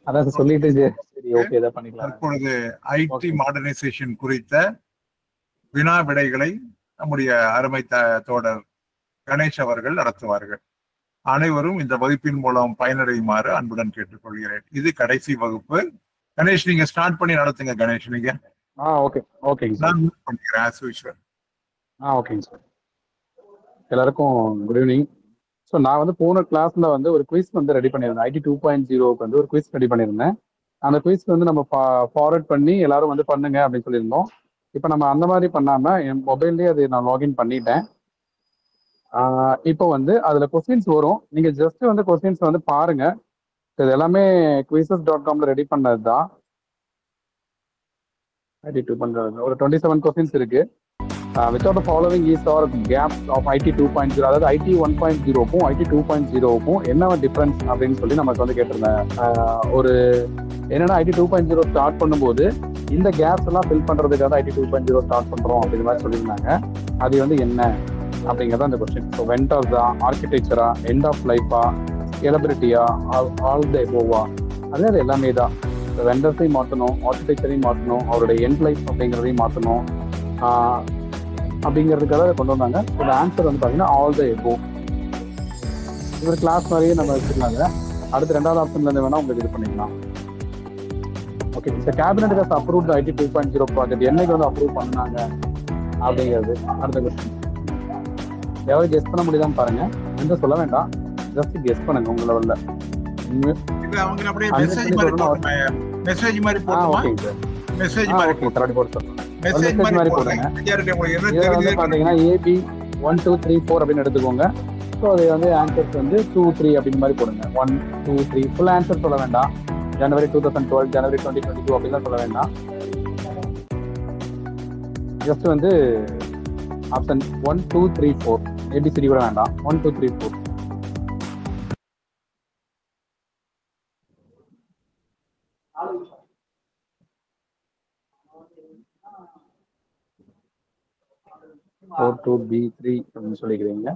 அதான் சொல்லிட்டு சரி ஓகே இதை பண்ணிக்கலாம். தற்பொழுது ஐடி மாடர்னைசேஷன் குறித்த வினா விடைகளை நம்முடைய அருமை தோழர் கணேஷ் அவர்கள் நடத்துவார்கள். அனைவரும் இந்த வகுப்பின் மூலம் பயனடையுமாறு அன்புடன் கேட்டுக்கொள்கிறேன். இது கடைசி வகுப்பு. கணேஷ் நீங்க ஸ்டார்ட் பண்ணி நடத்துங்க. கணேஷ் நீங்க. ஓகே ஓகேங்க சார். நான் மியூட் பண்ணிக்கிறேன் as usual. ஓகேங்க சார். எல்லாருக்கும் குட் ஈவினிங். ஸோ நான் வந்து போன கிளாஸ்ல வந்து ஒரு குவிஸ் வந்து ரெடி பண்ணியிருந்தேன். ஐடி 2.0க்கு வந்து ஒரு குவிஸ் ரெடி பண்ணியிருந்தேன். அந்த குவிஸ் வந்து நம்ம ஃபார்வர்ட் பண்ணி எல்லாரும் வந்து பண்ணுங்க அப்படின்னு சொல்லியிருந்தோம். இப்போ நம்ம அந்த மாதிரி பண்ணாம என் மொபைல்லேயே அது நான் லாகின் பண்ணிட்டேன். இப்போ வந்து அதில் கொஸ்டின்ஸ் வரும். நீங்கள் ஜஸ்ட் வந்து கொஸ்டின்ஸ் வந்து பாருங்க. இது எல்லாமே quizzes.comல ரெடி பண்ணது தான். ஐடி 2.0 ஒரு 27 கொஸ்டின்ஸ் இருக்கு. which are the following is or gaps of IT 2.0, அதாவது IT 1.0க்கும் IT 2.0க்கும் என்ன டிஃபரன்ஸ் அப்படின்னு சொல்லி நமக்கு வந்து கேட்டிருந்தேன். ஒரு என்னன்னா ஐடி 2.0 ஸ்டார்ட் பண்ணும்போது இந்த கேப்ஸ் எல்லாம் ஃபில் பண்றதுக்காக ஐடி 2.0 ஸ்டார்ட் பண்றோம் அப்படிங்கிற மாதிரி சொல்லியிருந்தாங்க. அது வந்து என்ன அப்படிங்கிறத அந்த கொஸ்டின். ஸோ வெண்டர்ஸா, ஆர்கிடெக்சரா, எண்ட் ஆஃப் லைஃபா, ஸ்கேலபிலிட்டியா, ஆல் த எபோவா, அது எல்லாமே தான். வெண்டர்ஸையும் மாற்றணும், ஆர்கிடெக்சரையும் மாற்றணும், அவருடைய எண்ட் லைஃப் அப்படிங்கிறதையும் மாற்றணும் அப்படிங்கிறதுக்காக கொண்டு வந்தாங்க. இந்த ஆன்சர் வந்து பார்த்தீங்கன்னா ஆல் த எபோ. இவர் கிளாஸ் மாதிரியே நம்ம வச்சுருந்தாங்க. அடுத்து ரெண்டாவது ஆப்ஷன்ல இருந்து வேணா உங்களுக்கு இது பண்ணிக்கலாம். ஓகே, இந்த cabinet has approved IT 2.0 project என்னைக்கு வந்து அப்ரூவ் பண்ணாங்க அப்படிங்கிறது அடுத்த கொஸ்டின். யாராவது கெஸ் பண்ண முடியுதான்னு பாருங்க. எந்த சொல்ல வேண்டாம், ஜஸ்ட் கெஸ் பண்ணுங்க உங்க லெவல்ல. அவங்க அப்படியே மெசேஜ் மாதிரி போடுங்க. மெசேஜ் மாதிரி போடுங்க. ஓகேங்க சார். மெசேஜ் மாதிரி ஓகே தரடி போடு சார். மெசேஜ் மாதிரி போடுங்க. இதை வந்து பாத்தீங்கன்னா AB 1 2 3 4 அப்படின்னு எடுத்துக்கோங்க. ஸோ அது வந்து ஆன்சர்ஸ் வந்து 2 3 அப்படின்னு மாதிரி போடுங்க. 1 2 3 ஃபுல் ஆன்சர் சொல்ல வேண்டாம். ஜனவரி 2012, ஜனவரி 2022 அப்படின்லாம் சொல்ல வேண்டாம். ஜஸ்ட் வந்து ஆப்ஷன் 1 2 3 4 ABCD கூட வேண்டாம். 1 2 3 4. B3 அப்படின்னு சொல்லிக்கிறீங்க.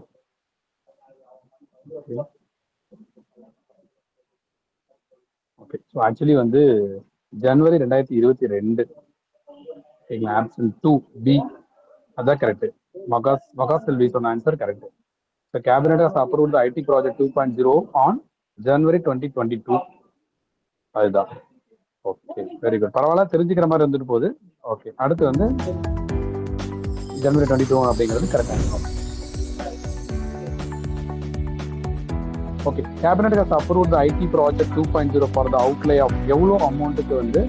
ஓகே, ஸோ ஆக்சுவலி வந்து ஜனவரி 2022 ஆப்ஷன் 2B அதான் கரெக்ட். மகாஸ் செல்வி சொன்ன answer correct. So cabinet has approved IT project 2.0 on January 2022. அதுதான். Okay, very good. பரவாயில்ல, தெரிஞ்சுக்கிற மாதிரி இருந்துட்டு போகுது. ஓகே, அடுத்து வந்து ஜனவரி 22 அப்படிங்கிறது கரெக்டாக. Okay, cabinet has approved IT project 2.0 for the outlay of எவ்வளோ அமௌண்ட்டுக்கு வந்து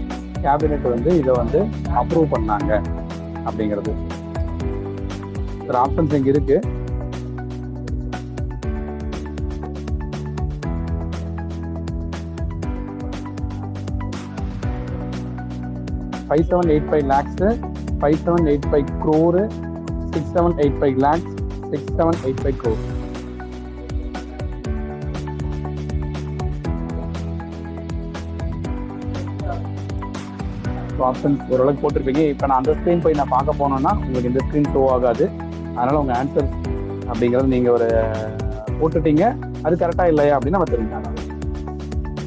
கேபினெட் வந்து இதை வந்து அப்ரூவ் பண்ணாங்க அப்படிங்கிறது. சார் ஆப்ஷன்ஸ் இங்கே இருக்கு. $5785 lakhs, 5785 crore, 6785 lakhs, 6785 crore. Options ஓரளவுக்கு போட்டிருப்பீங்க. இப்போ நான் அந்த ஸ்க்ரீன் போய் நான் பார்க்க போனோம்னா உங்களுக்கு இந்த ஸ்க்ரீன் ஷோ ஆகாது. அதனால உங்க ஆன்சர் அப்படிங்கிறது நீங்க ஒரு போட்டுட்டீங்க, அது கரெக்டா இல்லையா அப்படின்னு நம்ம தெரிஞ்சாங்க.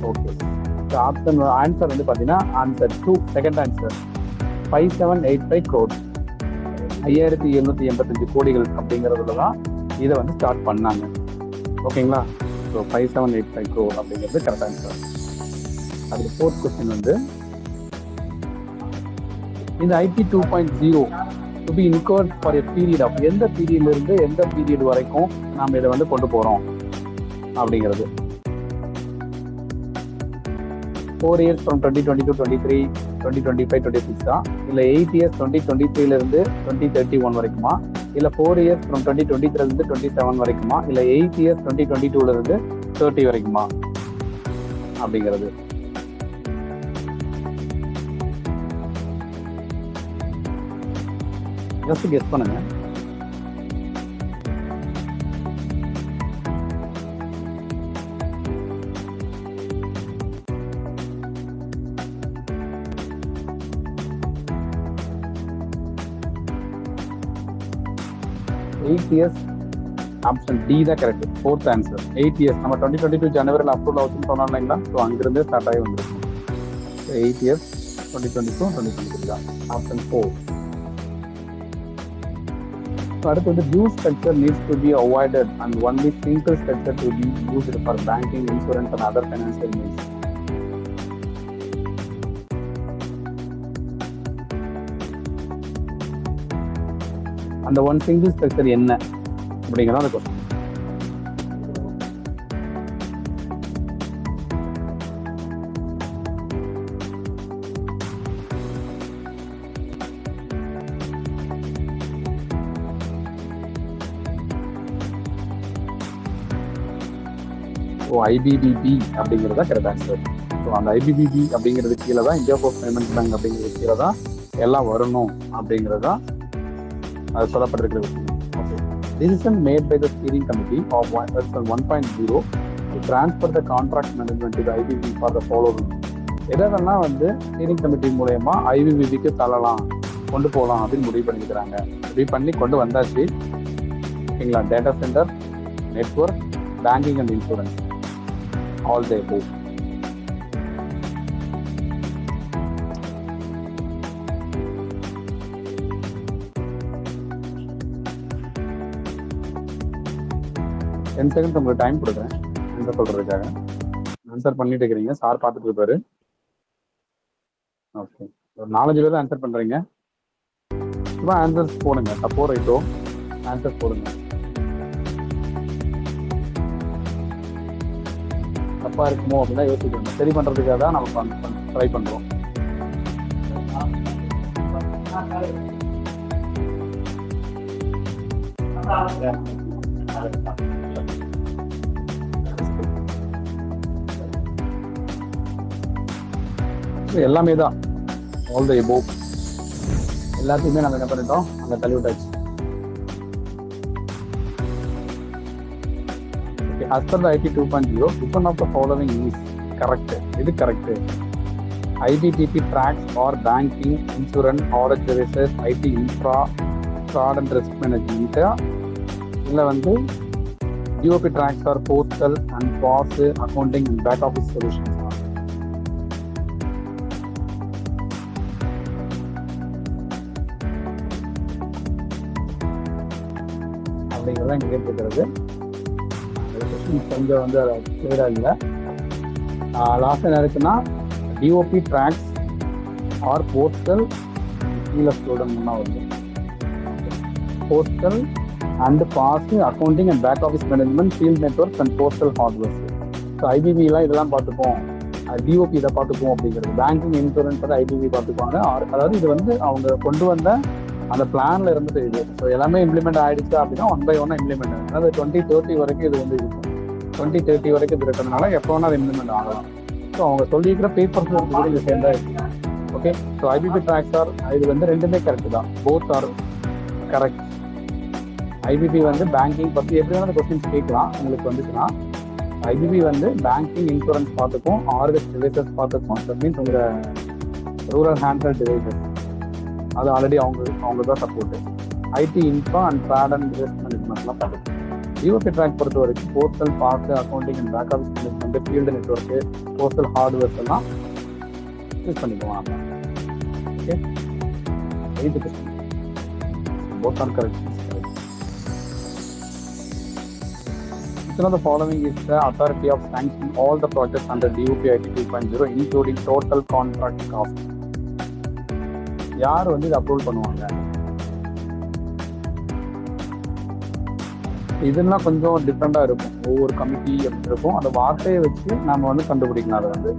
ஓகே, ஆப்ஷன் ஆன்சர் வந்து பார்த்தீங்கன்னா ஆன்சர் 2 செகண்ட் ஆன்சர் 5785 crore, 5785 கோடிகள் அப்படிங்கிறதுல தான் இதை வந்து ஸ்டார்ட் பண்ணாங்க. ஓகேங்களா? ஸோ 5785 crore அப்படிங்கிறது கரெக்ட் ஆன்சர். அதுக்கு ஃபோர்த் கொஸ்டின் வந்து இந்த IT 2.0 to be incurred for a period of எந்த பீரியட்ல இருந்து எந்த பீரியட் வரைக்கும் நாம் இதை வந்து கொண்டு போறோம் அப்படிங்கிறது. 4 years from 2022, 23, 2025, 26 தான், இல்லை 8 years 2023 இருந்து 2031 வரைக்குமா, இல்லை 4 years from 2023 இருந்து 27 வரைக்குமா, இல்லை 8 years 2022 இருந்து 30 வரைக்குமா அப்படிங்கிறது. ஜஸ்ட் கெஸ் பண்ணுங்க. ஆப்ஷன் டி தான் கரெக்ட். Fourth answer 8 years. நம்ம 2022 ஜனவரியில் அப்ரூவல் ஆகுதுன்னு சொன்னோம் இல்லைங்களா? ஸோ அங்கிருந்தே ஸ்டார்ட் ஆகி வந்துருக்கும். 8 years 2022 2023 தான் ஆப்ஷன் 4. அடுத்து வந்து dual structure needs to be avoided and only single structure to be used for banking, insurance and other financial needs. அந்த ஒன் சிங்கிள் ஸ்ட்ரக்சர் என்ன அப்படிங்கிறத அந்த கொஸ்டின். ஐபிபிபி அப்படிங்கிறதா கரெக்ட் ஆன்சர். ஸோ அந்த ஐபிபிபி அப்படிங்கிறது கீழே தான் இந்தியா போஸ்ட் பேமெண்ட் பேங்க் அப்படிங்கிறது கீழே தான் எல்லாம் வரணும் அப்படிங்கிறது தான் அது சொல்லப்பட்டிருக்கிற விஷயம். Okay, decision made by the steering committee of 1.0 to transfer the contract management to IPPB for the following. எதெல்லாம் வந்து ஸ்டீரிங் கமிட்டி மூலயமா ஐபிபிபிக்கு தள்ளலாம், கொண்டு போகலாம் அப்படின்னு முடிவு பண்ணிக்கிறாங்க. முடிவு பண்ணி கொண்டு வந்தாச்சு. ஓகேங்களா? Data centre, network, banking and insurance, all the above. Ten second உங்களுக்கு டைம் கொடுக்குறேன் ஆன்சர் சொல்றதுக்காக. ஆன்சர் பண்ணிட்டு இருக்கிறீங்க, சார் பார்த்துட்டு இருப்பாரு. ஓகே, ஒரு 4-5 பேர் ஆன்சர் பண்றீங்க. சும்மா ஆன்சர்ஸ் போடுங்க, தப்போ ரைட்டோ ஆன்சர் போடுங்க. தப்பா இருக்குமோ அப்படின்னா யோசிக்கணும். சரி பண்றதுக்காக தான் நம்ம ட்ரை பண்றோம். எல்லாமே தான் ஆல் தி அபோவ். எல்லாத்தையுமே நம்ம என்ன பண்ணிட்டோம், அங்கே தள்ளி விட்டாச்சு. As per the IT 2.0, which one of the following is correct? இது correct. IBPP tracks or banking, insurance, audit services, IT infra, fraud and risk management. இல்லை வந்து DOP tracks or postal and POS, accounting and back office solutions. அப்படிங்கிறத இங்கே கேட்டுக்கிறது. கொஞ்சம் வந்து அதை கிளியரா இல்லை. லாஸ்ட் என்ன இருக்குன்னா டிஓபி ட்ராக்ஸ் ஆர் போஸ்டல், கீழே ஸ்டூடெண்ட் முன்னா வருது. Postal and POS, accounting and back office management, field network and postal hardwares. So ஐபிபிலாம் இதெல்லாம் பார்த்துப்போம், டிஓபி இதை பார்த்துப்போம் அப்படிங்கிறது. பேங்கிங், இன்சூரன்ஸ் வந்து ஐபிபி பார்த்துக்குவாங்க. அதாவது இது வந்து அவங்க கொண்டு வந்த அந்த பிளான்ல இருந்துட்டு இது. ஸோ எல்லாமே இம்ப்ளிமெண்ட் ஆயிடுச்சு அப்படின்னா 1 by 1 இம்ப்ளிமெண்ட் ஆகும். அதாவது 2030 வரைக்கும் இது வந்து இருக்கும். 2030 வரைக்கும் இது இருக்கிறதுனால எப்போ வேணா அது இம்ப்ளிமெண்ட் ஆகலாம். ஸோ அவங்க சொல்லிக்கிற பேப்பர்ஸ் கூட இது சேர்ந்தா இருக்கு. Okay, so IPPB tracks are இது வந்து ரெண்டுமே கரெக்ட் தான். Both are correct. ஐபிபி வந்து பேங்கிங் பற்றி எப்படி வேணாலும் கொஸ்டின்ஸ் கேட்கலாம் உங்களுக்கு வந்துச்சுன்னா. ஐபிபி வந்து பேங்கிங், இன்சூரன்ஸ் பார்த்துக்கும், ஆர்எஸ் டிவைசஸ் பார்த்துக்கும். தட் மீன்ஸ் உங்கள் ரூரல் ஹேண்ட்ஹெல்ட் டிவைசஸ் அது ஆல்ரெடி அவங்க தான் support. IT infra and fraud and risk மேனேஜ்மெண்ட்லாம் பார்த்துக்கும். டிஓபி ட்ராக் பொறுத்த வரைக்கும் postal, POS, accounting and back office management, field network, postal hardwares எல்லாம் யூஸ் பண்ணிக்குவோம். Okay, 8th question. Both are correct. Which one of the following is the authority of sanctioning all the projects under DOP IT 2.0 including total contract cost? யார் வந்து இதை approval பண்ணுவாங்க? இதெல்லாம் கொஞ்சம் டிஃப்ரெண்டாக இருக்கும். ஒவ்வொரு கமிட்டி அப்படின்னு இருக்கும். அந்த வார்த்தையை வச்சு நம்ம வந்து கண்டுபிடிக்கலாம் அதை வந்து.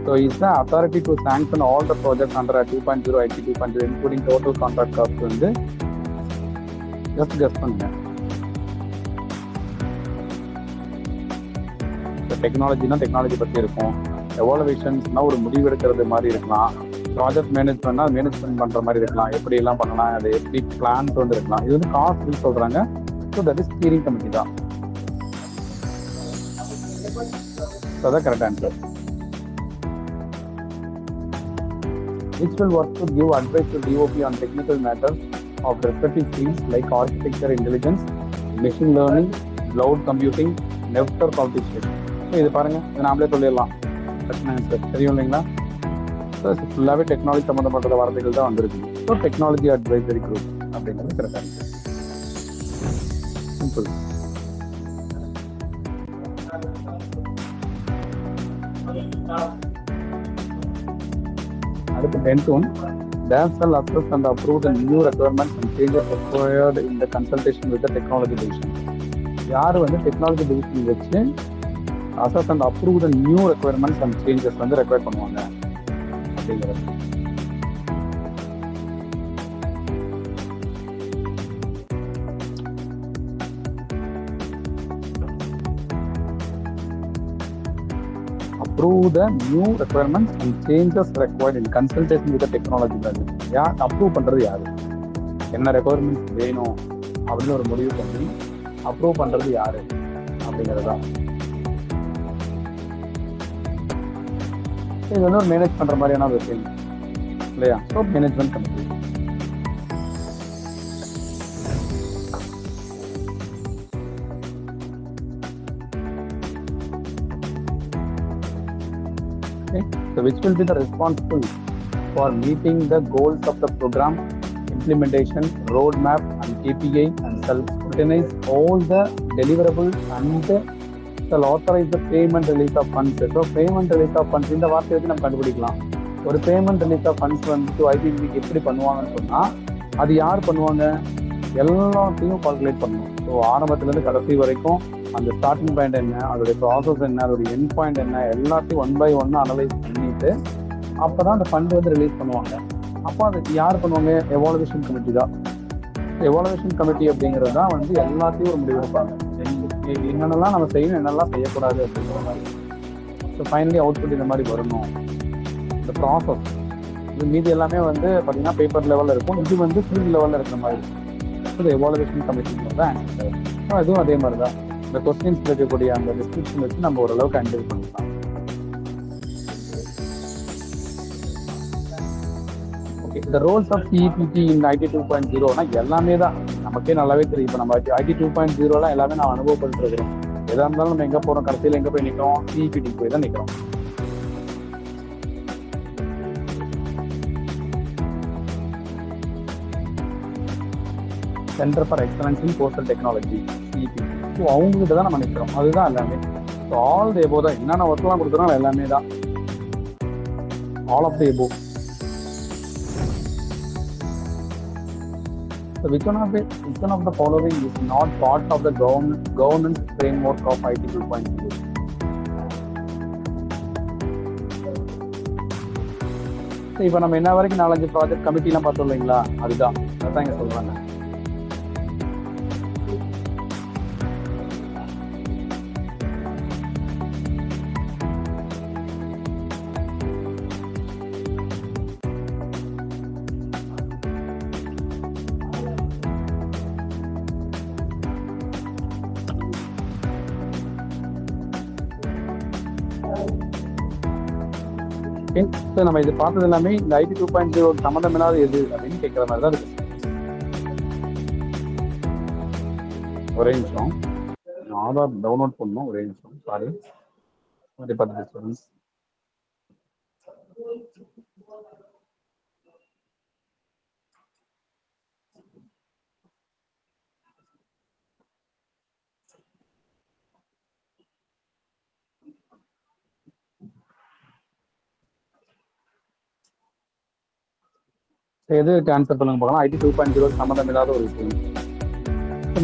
So is the authority to sanction all the project under 2.0 IT 2.0 including total contract cost வந்து ஜஸ்ட் கெஸ் பண்ணுங்க. டெக்னாலஜினா டெக்னாலஜி பற்றி இருக்கும். எவாலுவேஷன்ஸ்னா ஒரு முடிவு எடுக்கிறது மாதிரி இருக்கலாம். ப்ராஜெக்ட் மேனேஜ்மெண்ட்னா மேனேஜ்மெண்ட் பண்ணுற மாதிரி இருக்கலாம். எப்படி எல்லாம் பண்ணலாம், அது எப்படி பிளான்ஸ் வந்து இருக்கலாம். இது வந்து காஸ்ட் சொல்கிறாங்க. So that is steering committee தான். ஸோ அதான் correct answer. Which will work to give advice to DOP on technical matters of respective fields like architecture, intelligence, machine learning, cloud computing, network optimization. இது பாருங்க, இது நாமளே சொல்லிடலாம். Correct answer தெரியும் இல்லைங்களா? ஃபுல்லாகவே டெக்னாலஜி சம்மந்தப்பட்ட வார்த்தைகள் தான் வந்திருக்கு. ஸோ டெக்னாலஜி அட்வைசரி குரூப் அப்படிங்கிறது கரெக்டாக இருக்கு. சிம்பிள். அடுத்து 10th one, they shall assess and approve the new requirements and changes required in the consultation with the technology division. யார் வந்து டெக்னாலஜி டிவிஷன் வச்சு assess and approve the new requirements and changes வந்து require பண்ணுவாங்க அப்படிங்கிறது. Approve the new requirements and changes required in consultation with the technology division. யார் approve பண்றது யாரு? என்ன ரெக்குவயர்மெண்ட்ஸ் வேணும் அப்படின்னு ஒரு முடிவு பண்ணி அப்ரூவ் பண்றது யாரு அப்படிங்கிறது தான். இது வந்து ஒரு மேனேஜ் பண்ற மாதிரியான ஒரு விஷயம் இல்லையா? So management committee. So which will be the responsible for meeting the goals of the program, implementation, roadmap and KPI, and shall scrutinize all the deliverables and shall authorize the payment release of funds. So payment release of funds இந்த வார்த்தையை வச்சு நம்ம கண்டுபிடிக்கலாம். ஒரு payment release of funds வந்து ஐபிபிக்கு எப்படி பண்ணுவாங்கன்னு சொன்னால் அது யார் பண்ணுவாங்க? எல்லாத்தையும் கால்குலேட் பண்ணணும். ஸோ ஆரம்பத்துலேருந்து கடைசி வரைக்கும் அந்த ஸ்டார்டிங் பாயிண்ட் என்ன, அதோடைய ப்ராசஸ் என்ன, அதோடைய எண்ட் பாயிண்ட் என்ன, எல்லாத்தையும் 1 by 1 அனலைஸ் பண்ணிட்டு அப்போ தான் அந்த ஃபண்ட் வந்து ரிலீஸ் பண்ணுவாங்க. அப்போ அதுக்கு யார் பண்ணுவாங்க? எவாலுவேஷன் கமிட்டி தான். எவாலுவேஷன் கமிட்டி அப்படிங்கிறது தான் வந்து எல்லாத்தையும் ஒரு முடிவு எடுப்பாங்க. என்னென்னலாம் நம்ம செய்யணும், என்னெல்லாம் செய்யக்கூடாது அப்படிங்கிற மாதிரி. ஸோ ஃபைனலி அவுட்புட் இந்த மாதிரி வரணும். இந்த ப்ராசஸ் இது மீதி எல்லாமே வந்து பார்த்தீங்கன்னா பேப்பர் லெவலில் இருக்கும், இது வந்து ஃபீல்ட் லெவலில் இருக்கிற மாதிரி இருக்கும். ஸோ எவாலுவேஷன் கமிட்டி தான் ஆன்சர். ஸோ அதுவும் அதே மாதிரி தான். இந்த கொஸ்டின்ஸ் இருக்கக்கூடிய அந்த டிஸ்கிரிப்ஷன் வச்சு நம்ம ஓரளவுக்கு ஹேண்டில் பண்ணிக்கலாம். ஓகே, இந்த Rolle's of CEPT in IT 2.0னா எல்லாமே தான் நமக்கே நல்லாவே தெரியும். இப்போ நம்ம ஐடி 2.0லாம் எல்லாமே நான் அனுபவப்பட்டுருக்கிறோம். எதாக இருந்தாலும் நம்ம எங்கே போகிறோம், கடைசியில் எங்கே போய் நிற்கிறோம்? சிஇபிடி போய் தான் நிற்கிறோம். Centre for excellence in postal technology, CEPT. So அவங்ககிட்ட தான் நம்ம நிற்கிறோம். அதுதான் எல்லாமே. ஸோ ஆல் த எபோ தான். என்னென்ன ஒர்க்லாம் கொடுக்குறோம் எல்லாமே தான். All of the above. So which one of the following is not part of the governance framework of IT 2.0? இப்போ நம்ம என்ன வரைக்கும் 4-5 ப்ராஜெக்ட் கமிட்டிலாம் பார்த்தோம் இல்லைங்களா? அதுதான் இங்கே சொல்றாங்க. ஸோ நம்ம இது பார்த்தது எல்லாமே இந்த ஐடி 2.0 சம்மந்தம் இல்லாத எது அப்படின்னு கேட்குற மாதிரி தான் இருக்கு. ஒரே நிமிஷம், ஆதார் டவுன்லோட் பண்ணணும். ஒரே நிமிஷம், சாரி. எது ஆன்சர் பண்ணுங்க பார்க்கலாம். ஐடி 2.0 சம்மந்தம் இல்லாத ஒரு விஷயம்.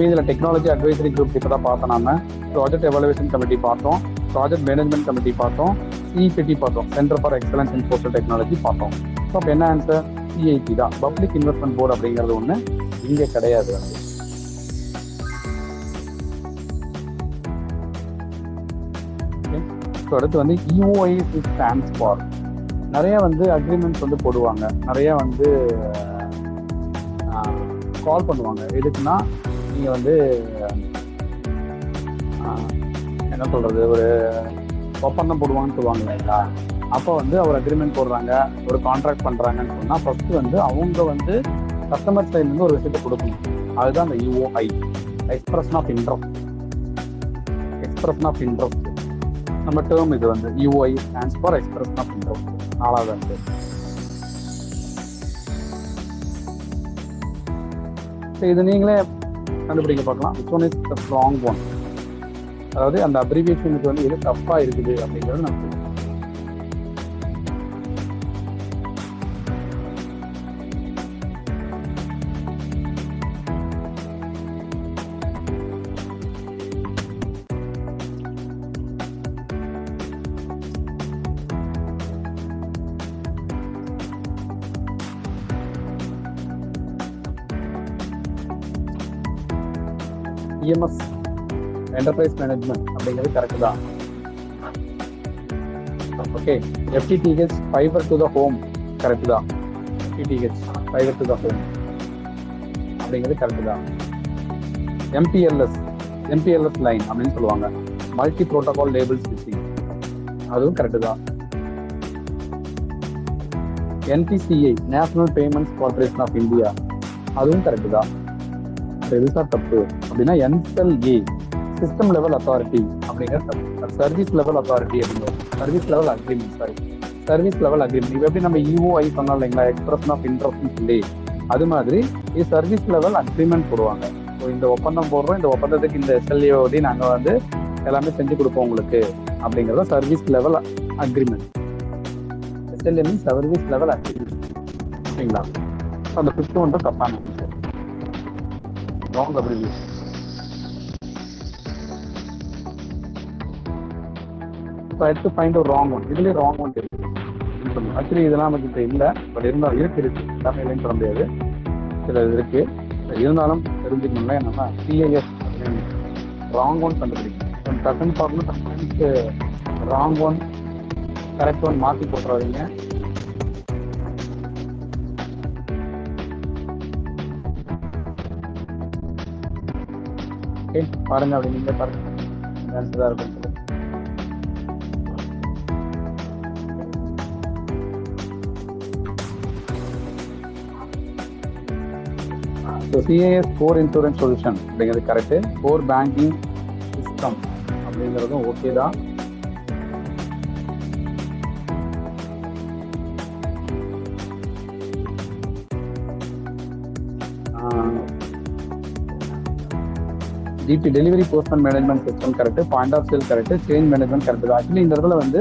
இதில் டெக்னாலஜி அட்வைசரி குரூப் இப்போ தான் பார்த்தோம். நாம ப்ராஜெக்ட் எவாலுவேஷன் கமிட்டி பார்த்தோம், ப்ராஜெக்ட் மேனேஜ்மெண்ட் கமிட்டி பார்த்தோம், சிஇபிடி பார்த்தோம், centre for excellence in postal technology பார்த்தோம். ஸோ அப்போ என்ன ஆன்சர்? சிஐபி தான். பப்ளிக் இன்வெஸ்ட்மெண்ட் போர்டு அப்படிங்கிறது ஒன்று இங்கே கிடையாது. ஸோ அடுத்து வந்து EOIs ஸ்டாண்ட்ஸ் ஃபார். நிறைய வந்து அக்ரிமெண்ட்ஸ் வந்து போடுவாங்க, நிறைய வந்து கால் பண்ணுவாங்க. எதுக்குன்னா நீங்கள் வந்து என்ன சொல்கிறது, ஒரு ஒப்பந்தம் போடுவாங்கன்னு சொல்லுவாங்க இல்லைங்களா? அப்போ வந்து ஒரு அக்ரிமெண்ட் போடுறாங்க, ஒரு கான்ட்ராக்ட் பண்ணுறாங்கன்னு சொன்னால் ஃபஸ்ட்டு வந்து அவங்க வந்து கஸ்டமர் சைட்லேருந்து ஒரு விஷயத்தை கொடுக்கணும். அதுதான் அந்த EOI, எக்ஸ்பிரஷன் ஆஃப் இன்ட்ரெஸ்ட். நம்ம டேர்ம் இது வந்து EOI stands for expression of interest. நாலாவது வந்து இது நீங்களே கண்டுபிடிக்க பார்க்கலாம். Which one is the wrong one, அதாவது அந்த அப்ரிவியேஷனுக்கு வந்து எது தப்பா இருக்குது அப்படிங்கிறது நமக்கு EMS என்டர்பிரைஸ் மேனேஜ்மெண்ட் அப்படிங்கிறது கரெக்ட் தான். Okay, FTTH fibre to the home correct தான். FTTH fibre to the home அப்படிங்கிறது கரெக்ட் தான். MPLS லைன் அப்படின்னு சொல்லுவாங்க, மல்டி புரோட்டோகால் லேபிள் ஸ்விட்சிங், அதுவும் கரெக்ட் தான். NPCI national payments corporation of India, அதுவும் கரெக்ட் தான். எதுதான் தப்பு அப்படின்னா NSLA சிஸ்டம் லெவல் அத்தாரிட்டி அப்படிங்கிற தப்பு. சர்வீஸ் லெவல் அத்தாரிட்டி அப்படிங்கிறது service level agreement. Service level agreement இப்போ எப்படி நம்ம EOI சொன்னோம் இல்லைங்களா, எக்ஸ்பிரஷன் ஆஃப் இன்ட்ரெஸ்ட்னு சொல்லி, அது மாதிரி இது சர்வீஸ் லெவல் அக்ரிமெண்ட் போடுவாங்க. ஸோ இந்த ஒப்பந்தம் போடுறோம், இந்த ஒப்பந்தத்துக்கு இந்த SLA நாங்கள் வந்து எல்லாமே செஞ்சு கொடுப்போம் உங்களுக்கு அப்படிங்கிறத service level agreement. SLA means service level agreement சரிங்களா. அந்த 5th வந்து தப்பான wrong abbreviation. So I have to find a wrong one. இதுலயே wrong one இருக்கு. ஆக்சுவலி இதெல்லாம் நமக்கு இல்லை, பட் இருந்தாலும் இருக்கு எல்லாமே இல்லைன்னு சொல்ல முடியாது, சில இருக்கு. இருந்தாலும் தெரிஞ்சுக்கணும்னா என்னன்னா CIS ராங் ஒன் கண்டுபிடிக்கணும். டக்குன்னு பார்க்கணும், டக்குனுக்கு ராங் ஒன் கரெக்ட் ஒன் மாற்றி போட்டுறாதீங்க. ஓகே பாருங்க, அப்படி நீங்க பாருங்க ஆன்சரா இருக்கும். So CIS core insurance solution அப்படிங்கிறது கரெக்டு. கோர் பேங்கிங் சிஸ்டம் அப்படிங்கிறதும் ஓகே தான். Delivery postman management system correct. Point of sale correct. Change management correct. Actually இந்த இடத்துல வந்து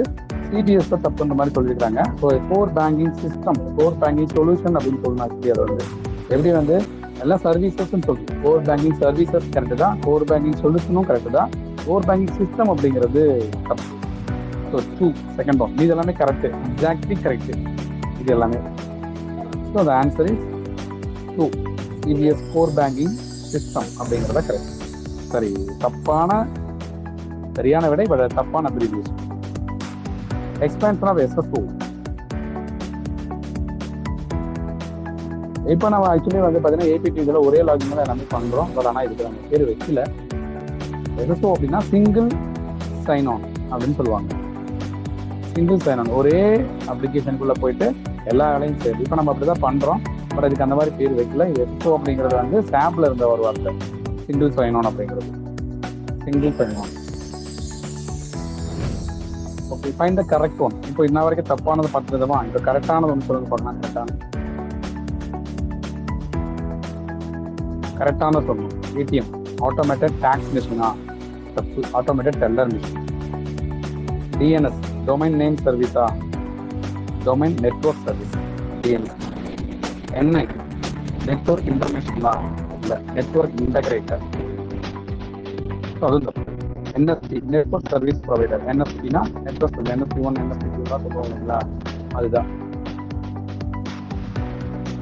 CTS தான் தப்புன்ற மாதிரி சொல்லியிருக்காங்க. So core banking system, core banking solution அப்படின்னு சொல்லணும். ஆக்சுவலி அதை வந்து எப்படி வந்து எல்லாம் சர்வீசஸ்ன்னு சொல்லுது. கோர் பேங்கிங் சர்வீசஸ் கரெக்ட் தான், கோர் பேங்கிங் சொல்யூஷனும் கரெக்ட் தான், கோர் பேங்கிங் சிஸ்டம் அப்படிங்கிறது தப்பு. ஸோ 2 செகண்ட் ஒன், இது எல்லாமே கரெக்ட், எக்ஸாக்ட்லி கரெக்ட் இது எல்லாமே. So the answer is 2 CBS core banking system அப்படிங்கிறத கரெக்ட். சரி, சரியான விடை, பட் தப்பான அப்ரிவியேஷன். Expansion of SSO. இப்போ நம்ம ஆக்சுவலி வந்து பார்த்தீங்கன்னா APT இதில் ஒரே லாகின் தான் எல்லாமே பண்ணுறோம், பட் ஆனால் இதுக்கு நம்ம பேர் வைக்கல. SSO அப்படின்னா சிங்கிள் சைன் ஆன் அப்படின்னு சொல்லுவாங்க. சிங்கிள் சைன் ஆன், ஒரே அப்ளிகேஷனுக்குள்ளே போயிட்டு எல்லா வேலையும் சரி. இப்போ நம்ம அப்படி தான் பண்ணுறோம், பட் அதுக்கு அந்த மாதிரி பேர் வைக்கல. இது SSO அப்படிங்கிறது வந்து சாம்பிள் இருந்த ஒரு வார்த்தை, சிங்கிள் சைன் ஆன் அப்படிங்கிறது. Single sign on. Okay, find the correct one. இப்போ இன்ன வரைக்கும் தப்பானது 10 விதமா, இப்போ கரெக்டானது ஒன்று சொல்லுங்க பார்க்கலாம். கரெக்டான சொல்லணும். ATM ஆட்டோமேட்டட் டாக்ஸ் மிஷினா தப்பு, automated teller machine. DNS domain name சர்வீஸா, domain network service DNS. NI network இன்ஃபர்மேஷனா, இல்லை நெட்வொர்க் இன்டகிரேட்டர், அதுவும் தப்பு. NSP network service provider. NSPனா நெட்வொர்க், NSP1 NSP2 தான் சொல்லுவாங்களா, அதுதான்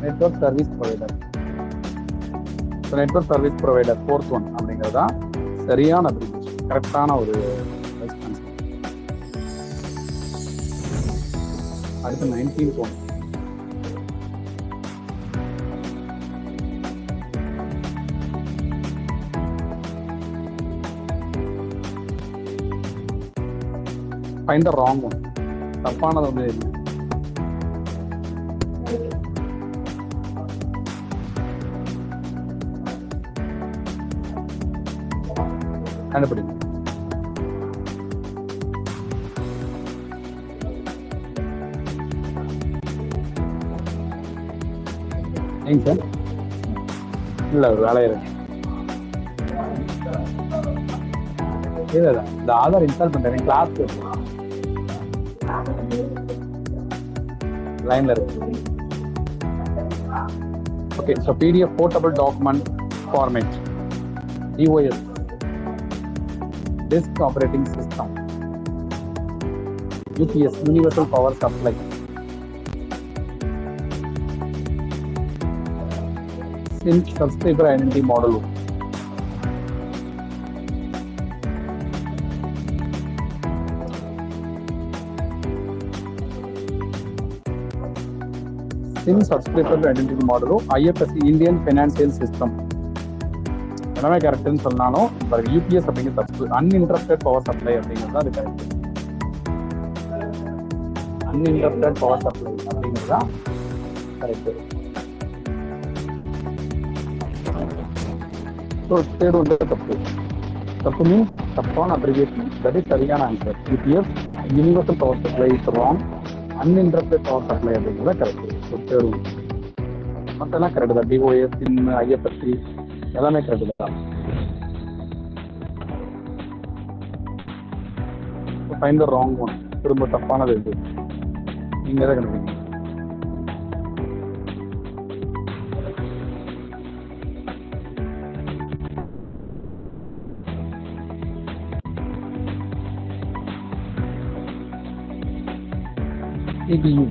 network service provider. Network service provider 4th one அப்படிங்கிறது தான் சரியான அப்ரிவியேஷன், கரெக்டான ஒரு ரெஸ்பான்ஸ். அடுத்து 19th one. Find the wrong one. தப்பானது வந்து என்ன? கண்டுபிடிங்க. ஏங்க சார்? இல்லை வேலையாக இருக்கு. இல்லை இந்த ஆதார் இன்ஸ்டால் பண்ணுறேன், கிளாஸ் லைனில் இருக்கு. Okay, so PDF portable document format, DOS, disk operating system, UPS, universal power supply, SIM subscriber identity model, SIM subscriber identity model, IFSC, Indian Financial System. எல்லாமே கரெக்ட்னு சொன்னாலும் யூபிஎஸ் அப்படிங்கிறது தப்பு. அன்இன்டரப்டட் பவர் சப்ளை அப்படிங்கிறது அது correct. Uninterrupted power supply அப்படிங்கிறது தான் correct. So third வந்து தப்பு. தப்பு மீன்ஸ் தப்பான அப்ரிவியேஷன். தட் இஸ் சரியான answer. UPS universal power supply is wrong. Uninterrupted power supply அப்படிங்கிறது கரெக்ட். ஸோ தேர்ட் மற்றெல்லாம் கரெக்ட் தான். DOS, SIM, IFSC எல்லாமே கரெக்ட் தான். Find the wrong one. திரும்ப தப்பானது இது. நீங்க எதை கண்டுபிடிங்க? CPU.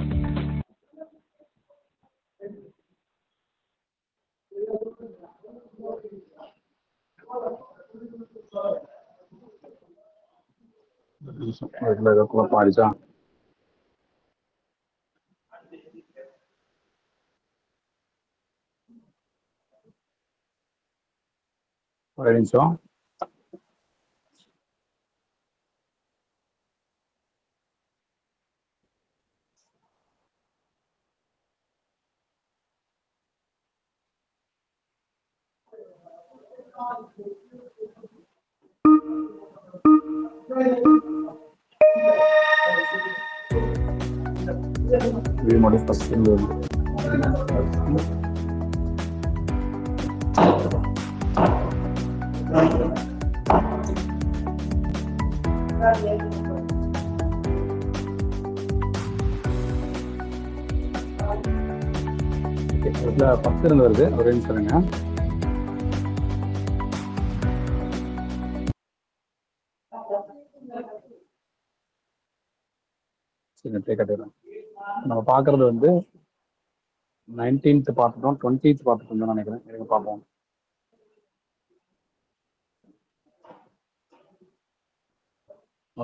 ஏதோ குழப்பம் ஆயிடுச்சா? ஒரு நிமிஷம். பத்து இருந்து வருது. ஒரு நிமிஷம் சொல்லுங்க. நம்ம பாக்குறது வந்து 19th பார்த்துட்டோம், 20th பார்த்துட்டோம் நினைக்கிறேன். எனக்கு பார்ப்போம்.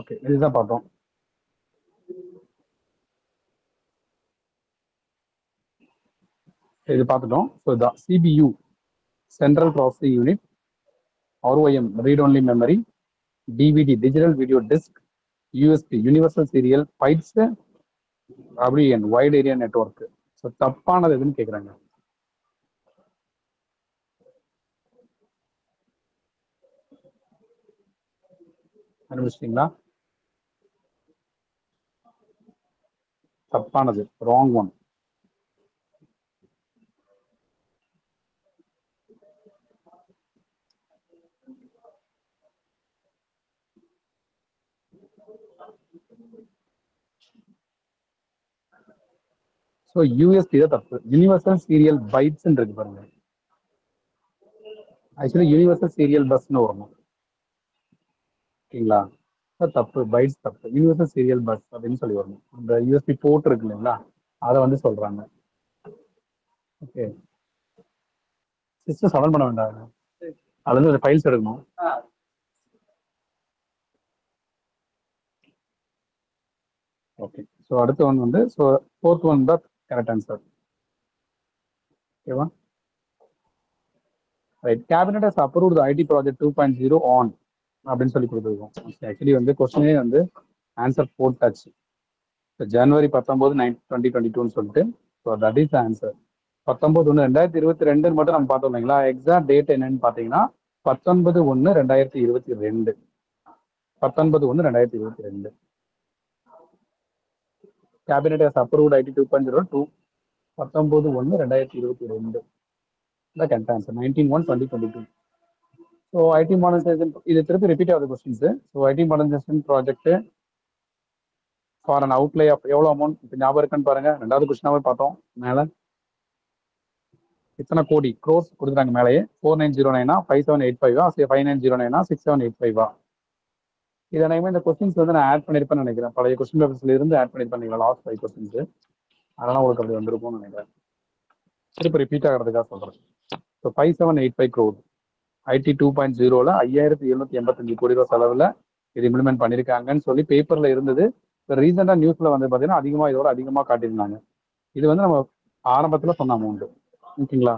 ஓகே, இதுதான் பார்த்தோம். இது பார்த்துட்டோம். ஸோ இதான் CPU, central processing unit, ROM, read only memory, DVD, digital video disc, USB, universal serial, pipes, WAN, wide area network. So தப்பானது எதுன்னு கேட்குறாங்க. கண்டுபிடிச்சிட்டீங்களா? தப்பானது, ராங் ஒன். ஸோ யூஎஸ்பி தான் தப்பு. யூனிவர்சல் சீரியல் பைட்ஸ் இருக்கு பாருங்க. ஆக்சுவலி யூனிவர்சல் சீரியல் பஸ்ன்னு வரணும். ஓகேங்களா? தப்பு, பைட்ஸ் தப்பு. யூனிவர்சல் சீரியல் பஸ் அப்படின்னு சொல்லி வரணும். இந்த யூஎஸ்பி போர்ட் இருக்கு இல்லைங்களா, அதை வந்து சொல்றாங்க. ஓகே, சிஸ்டம் சவன் பண்ண வேண்டாம். அதுல இருந்து ஃபைல்ஸ் எடுக்கணும். ஓகே, ஸோ அடுத்த ஒன் வந்து, ஸோ ஃபோர்த் ஒன் தான் கரெக்ட் ஆன்சர். ஓகேவா? Right. Cabinet has approved the IT project 2.0 on அப்படின்னு சொல்லி கொடுத்துருக்கோம். ஆக்சுவலி வந்து கொஸ்டினே வந்து ஆன்சர் போட்டாச்சு. ஜனவரி 19, 2022 சொல்லிட்டு. So that is answer. 19/1/2022 மட்டும் நம்ம பார்த்தோம் இல்லைங்களா? எக்ஸாக்ட் டேட் என்னன்னு பார்த்தீங்கன்னா 19/1/2022. 19/1/2022. Cabinet has approved IT 2.0 to 19/1/2022. The correct answer 19/1/2022. So IT modernisation இது திருப்பி ரிப்பீட் ஆகுது questions. So IT modernisation project for an outlay of எவ்வளோ அமௌண்ட் இப்போ ஞாபகம் இருக்குன்னு பாருங்க. 2வது கொஸ்டினாவே பார்த்தோம். மேலே இத்தனை கோடி க்ரோஸ் கொடுத்துட்டாங்க மேலேயே. 4909 5785 5909 6785. இதை நான் இந்த கொஸ்டின்ஸ் வந்து நான் ஆட் பண்ணியிருப்பேன்னு நினைக்கிறேன். பழைய கொஸ்டின் பேப்பர்ஸ்ல இருந்து ஆட் பண்ணியிருப்பேன் லாஸ்ட் 5 கொஸ்டின்ஸ். அதெல்லாம் உங்களுக்கு அப்படி வந்திருக்கும்னு நினைக்கிறேன். திருப்பி ரிப்பீட் ஆகிறதுக்காக சொல்றேன். ஸோ 5785 crore ஐடி 2.0ல 5785 கோடி ரூபாய் செலவுல இது இம்ப்ளிமெண்ட் பண்ணியிருக்காங்கன்னு சொல்லி பேப்பர்ல இருந்தது. ரீசெண்டா நியூஸ்ல வந்து பாத்தீங்கன்னா அதிகமா இதோட அதிகமா காட்டியிருந்தாங்க. இது வந்து நம்ம ஆரம்பத்துல சொன்ன அமௌண்ட். ஓகேங்களா?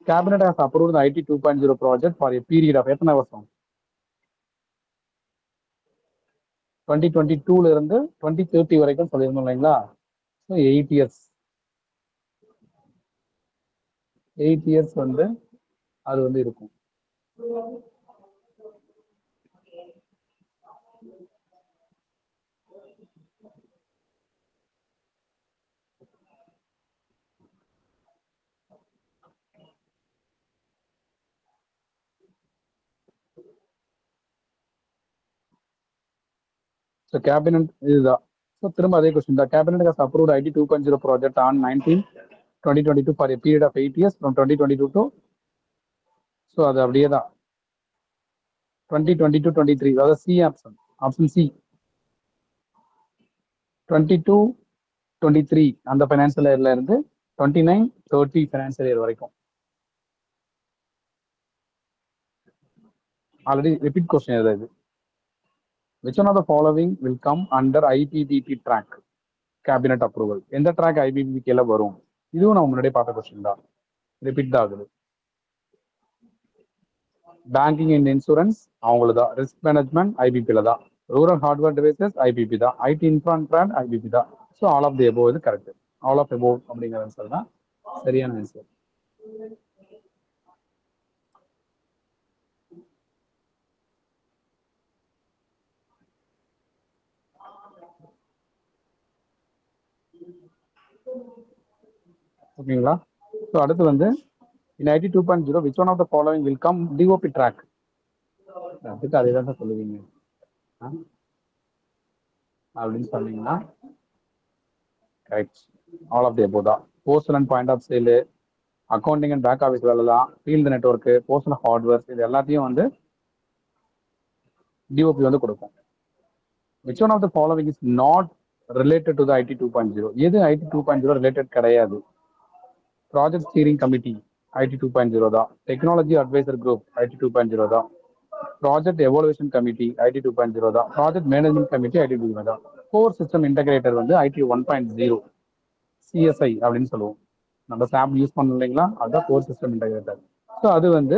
Cabinet has approved IT 2.0 project for a period of எத்தனை வருஷம்? 2022ல இருந்து 2030 வரைக்கும் சொல்லியிருந்தோம் இல்லைங்களா? 8 years. 8 years வந்து அது வந்து இருக்கும். So cabinet இதுதான். ஸோ திரும்ப அதே கொஸ்டின் தான். Cabinet has approved IT 2.0 project on 19/2022 for a period of 8 years from 2022 to so அது அப்படியே தான் 2022-23. அதாவது சி ஆப்ஷன் சி 22-23 அந்த ஃபைனான்சியல் இயர்ல இருந்து 29-30 ஃபைனான்சியல் இயர் வரைக்கும். ஆல்ரெடி ரிப்பீட் கொஸ்டின் ஏதாவது. Which one of the following will come under IPPP track? Cabinet approval. எந்த ட்ராக் ஐபிபிபில வரும்? இதுவும் நான் முன்னாடியே பார்த்த கொஸ்டின் தான். ரிப்பீட் தான் ஆகுது. பேங்கிங் அண்ட் இன்சூரன்ஸ் அவங்களுக்கு தான். ரிஸ்க் மேனேஜ்மெண்ட் ஐபிபில தான். ரூரல் ஹார்ட்வேர் டிவைசஸ் ஐபிபி தான். ஐடி இன்ஃப்ரான் ஐபிபி தான். So all of the above இது கரெக்ட். ஆல் ஆஃப் எபோவ் அப்படிங்கிற ஆன்சர் தான் சரியான ஆன்சர். ஓகேங்களா? ஸோ அடுத்து வந்து in IT 2.0 which one of the following will come DOP track? அதுக்கு அதே தான் சொல்லுவீங்க அப்படின்னு சொன்னீங்கன்னா correct. All of the above தான். Postal and point of sale, accounting and back office வேலை தான், ஃபீல்டு நெட்ஒர்க், போஸ்டல் ஹார்ட்வேர்ஸ் இது எல்லாத்தையும் வந்து டிஓபி வந்து கொடுக்கும். which one of the following is not related to the IT 2.0? எது IT 2.0 ரிலேட்டட் கிடையாது? ப்ராஜெக்ட் ஸ்டீரிங் கமிட்டி ஐடி 2.0 தான். டெக்னாலஜி அட்வைசர் குரூப் ஐடி 2.0 தான். ப்ராஜெக்ட் எவாலுவேஷன் கமிட்டி ஐடி 2.0 தான். ப்ராஜெக்ட் மேனேஜ்மெண்ட் கமிட்டி ஐடி 2.0 தான். கோர் சிஸ்டம் இன்டகிரேட்டர் வந்து ID 1.0 CSI அப்படின்னு சொல்லுவோம். நம்ம சாப் யூஸ் பண்ணோம் இல்லைங்களா? அதுதான் கோர் சிஸ்டம் இன்டகிரேட்டர். ஸோ அது வந்து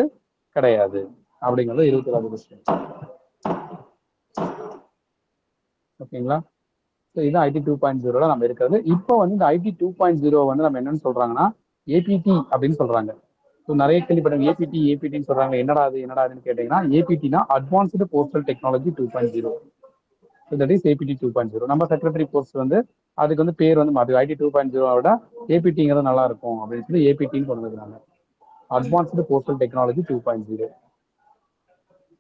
கிடையாது அப்படிங்கிறது 24வது கொஸ்டின். ஓகேங்களா? ஸோ இது ஐடி 2.0ல நம்ம இருக்கிறது. இப்போ வந்து இந்த ஐடி 2.0 வந்து நம்ம என்னன்னு சொல்றாங்கன்னா ஏபிடி அப்படின்னு சொல்றாங்க. ஸோ நிறைய கேள்விப்பட்டாங்க ஏபிடின்னு சொல்றாங்க. என்னடாதுன்னு கேட்டீங்கன்னா ஏபிடினா advanced postal technology 2.0. So that is APT 2.0. நம்ம செக்ரட்டரி போஸ்ட் வந்து அதுக்கு வந்து பேர் வந்து மாற்றி ஐடி 2.0 ஏபிடிங்கிறது நல்லா இருக்கும் அப்படின்னு சொல்லி ஏபிடின்னு கொண்டு வந்துருக்காங்க. Advanced postal technology 2.0.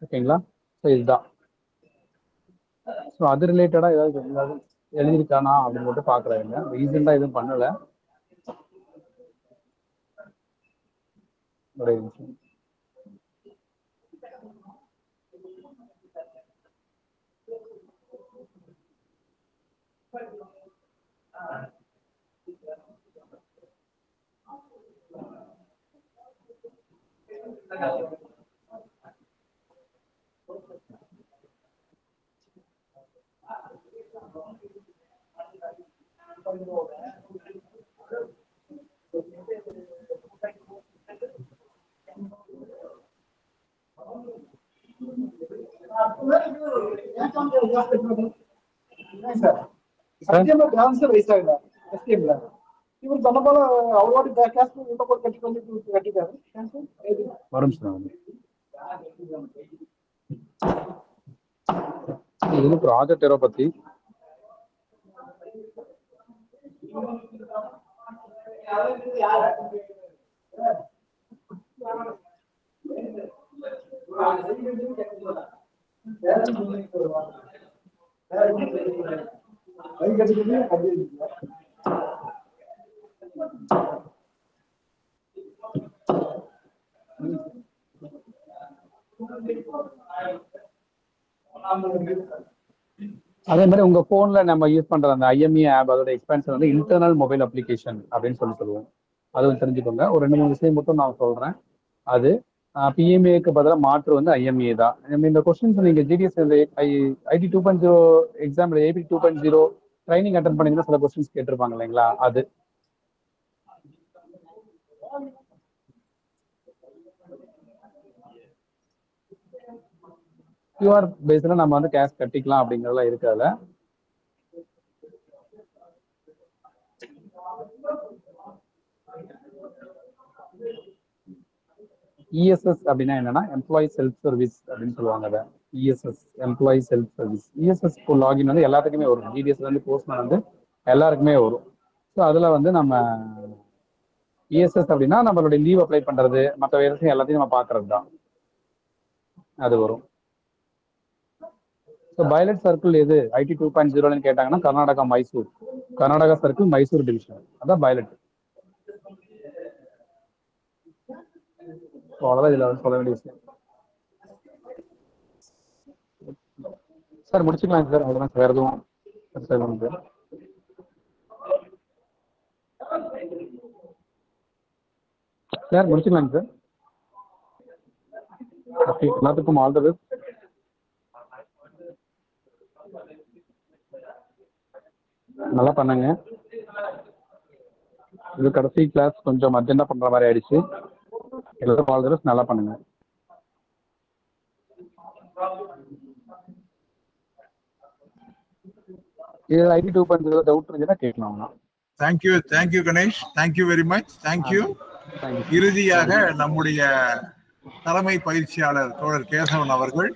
ஓகேங்களா? ஸோ இதுதான். ஸோ அது ரிலேட்டடா ஏதாவது எழுதியிருக்கானா அப்படின்னு மட்டும் பாக்குறாங்க. ரீசெண்டா எதுவும் பண்ணல. ஒரே நிமிஷம். வரும் சார். இது ப்ராஜெக்ட் ஏரோ பத்தி அதே மாதிரி உங்க போன்ல நம்ம யூஸ் பண்ற அந்த IME ஆப் அதோட எக்ஸ்பென்ஷன் வந்து இன்டர்னல் மொபைல் அப்ளிகேஷன் அப்படின்னு சொல்லுவோம். அதுவும் தெரிஞ்சுக்கோங்க. ஒரு 2-3 விஷயம் மட்டும் நான் சொல்றேன். அது PMAக்கு பதிலாக மாற்று வந்து IME தான். இந்த கொஸ்டின்ஸ் நீங்க GDS IT 2.0 எக்ஸாம்ல AP 2.0 ட்ரைனிங் அட்டன் பண்ணீங்கன்னா சில கொஸ்டின்ஸ் கேட்டிருப்பாங்க இல்லைங்களா? அது QR பேஸ்ல நம்ம வந்து கேஷ் கட்டிக்கலாம் அப்படிங்கறதெல்லாம் இருக்கு. அதுல ESS அப்படின்னா என்னன்னா எம்ப்ளாயி செல்ஃப் சர்வீஸ் அப்படின்னு சொல்லுவாங்க. அதை ESS employee self service. ESS login வந்து எல்லாத்துக்குமே வரும். GDSல இருந்து போஸ்ட்மேன் வந்து எல்லாருக்குமே வரும். ஸோ அதுல வந்து நம்ம ESS அப்படின்னா நம்மளுடைய லீவ் அப்ளை பண்றது, மற்ற விஷயம் எல்லாத்தையும் நம்ம பாக்குறது தான் அது வரும். ஸோ பைலட் சர்க்கிள் எது IT 2.0ன்னு கேட்டாங்கன்னா கர்நாடகா மைசூர். கர்நாடகா சர்க்கிள் மைசூர் டிவிஷன், அதான் பைலட். அவ்வளவுதான் இதுல வந்து சொல்ல வேண்டிய விஷயம். சார் முடிச்சுக்கலாம் சார், அவ்வளவுதான் சார். வேற எதுவும் சார் முடிச்சுக்கலாங்க சார். எல்லாத்துக்கும் ஆல் தி பெஸ்ட். நல்லா பண்ணுங்க. இது கடைசி கிளாஸ் கொஞ்சம் அர்ஜென்டா பண்ற மாதிரி ஆயிடுச்சு. எல்லாரும் ஆல் தி பெஸ்ட். நல்லா பண்ணுங்க. இது IT 2.0 டவுட் இருந்துச்சுன்னா கேட்கலாம். Thank you Ganesh. Thank you very much. Thank you. இறுதியாக நம்முடைய தலைமை பயிற்சியாளர் தோழர் கேசவன் அவர்கள்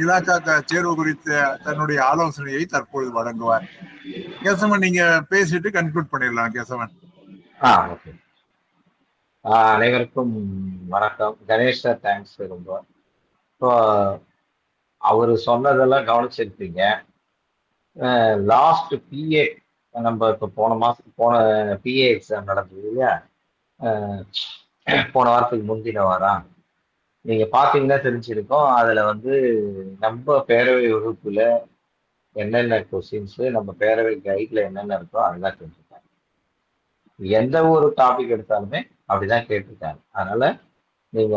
இலாக்கா தேர்வு குறித்த தன்னுடைய ஆலோசனையை தற்பொழுது வழங்குவார். கேசவன், நீங்க பேசிட்டு கன்க்ளூட் பண்ணிடலாம். கேசவன். ஓகே. அனைவருக்கும் வணக்கம். கணேஷ் சார் தேங்க்ஸ் ரொம்ப. இப்போ அவர் சொன்னதெல்லாம் கவனிச்சிருப்பீங்க. லாஸ்ட் PA நம்ம இப்போ போன PA எக்ஸாம் நடந்தது இல்லையா, போன வாரத்துக்கு முந்தின வாரம் நீங்க பாத்தீங்கன்னா தெரிஞ்சிருக்கோம். அதுல வந்து நம்ம பேரவை வகுப்புல என்னென்ன கொஸ்டின்ஸ், நம்ம பேரவை கைட்ல என்னென்ன இருக்கோ அதெல்லாம் தெரிஞ்சுட்டாங்க. எந்த ஒரு டாபிக் எடுத்தாலுமே அப்படிதான் கேட்டிருக்காங்க. அதனால நீங்க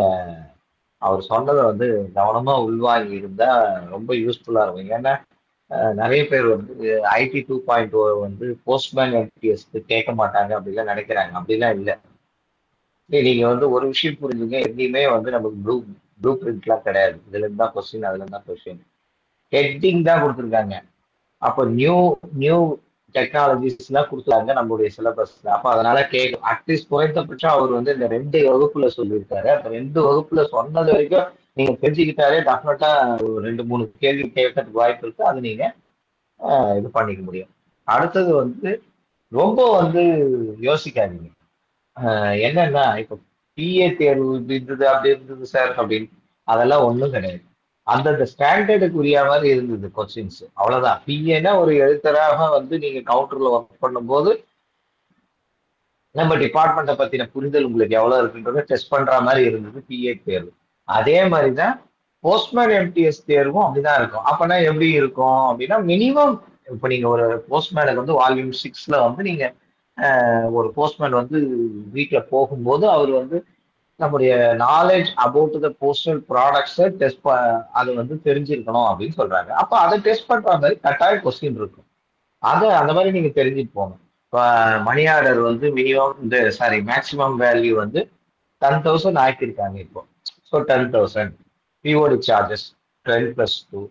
அவர் சொன்னதை வந்து கவனமா உள்வாங்கி இருந்தா ரொம்ப யூஸ்ஃபுல்லா இருக்கும். ஏன்னா நிறைய பேர் வந்து IT 2.0 வந்து போஸ்ட்மேன் MTS கேட்க மாட்டாங்க அப்படிலாம் நினைக்கிறாங்க. அப்படிலாம் இல்லை. நீங்க வந்து ஒரு விஷயம் புரிஞ்சுங்க, எங்கேயுமே வந்து நமக்கு ப்ளூ பிரிண்ட்லாம் கிடையாது. இதுல இருந்தா கொஸ்டின், அதுல இருந்தா கொஸ்டின், ஹெட்டிங் தான் கொடுத்துருக்காங்க. அப்போ நியூ டெக்னாலஜிஸ் எல்லாம் கொடுத்தாங்க நம்மளுடைய சிலபஸ்ல. அப்ப அதனால அட்லீஸ்ட் குறைந்தபட்சம் அவர் வந்து இந்த 2 வகுப்புல சொல்லியிருக்காரு. அந்த 2 வகுப்புல சொன்னது வரைக்கும் நீங்க தெரிஞ்சுக்கிட்டாலே டெஃபினட்டா 2-3 கேள்வி கேட்கறதுக்கு வாய்ப்பு இருக்கு. அது நீங்க இது பண்ணிக்க முடியும். அடுத்தது வந்து ரொம்ப வந்து யோசிக்காதீங்க. என்னன்னா இப்ப PA தேர்வு இப்படி இருந்தது அப்படி இருந்தது சார் அப்படின்னு, அதெல்லாம் ஒண்ணும் கிடையாது. அந்தந்த ஸ்டாண்டர்டுக்கு உரிய மாதிரி இருந்தது கொஸ்டின்ஸ், அவ்வளவுதான். PAனா ஒரு எழுத்தராக வந்து நீங்க கவுண்டர்ல ஒர்க் பண்ணும்போது நம்ம டிபார்ட்மெண்ட்டை பத்தின புரிதல் உங்களுக்கு எவ்வளவு இருக்குன்றத டெஸ்ட் பண்ற மாதிரி இருந்தது PA தேர்வு. அதே மாதிரிதான் போஸ்ட்மேன் MTS தேர்வும் அப்படிதான் இருக்கும். அப்பனா எப்படி இருக்கும் அப்படின்னா, மினிமம் இப்ப நீங்க ஒரு போஸ்ட்மேனுக்கு வந்து வால்யூம் 6ல வந்து நீங்க ஒரு போஸ்ட்மேன் வந்து வீட்டுல போகும்போது அவர் வந்து நம்முடைய நாலேஜ் அபவுட் த போஸ்டல் ப்ராடக்ட்ஸை அது வந்து தெரிஞ்சிருக்கணும் அப்படின்னு சொல்றாங்க. அப்ப அதை டெஸ்ட் பண்ற மாதிரி கட்டாய கொஸ்டின் இருக்கும். அந்த மாதிரி நீங்க தெரிஞ்சுட்டு போகணும். இப்போ மணி ஆர்டர் வந்து மேக்சிமம் வேல்யூ வந்து 10,000 ஆக்கியிருக்காங்க இப்போ. So 10,000 POD charges 12+2.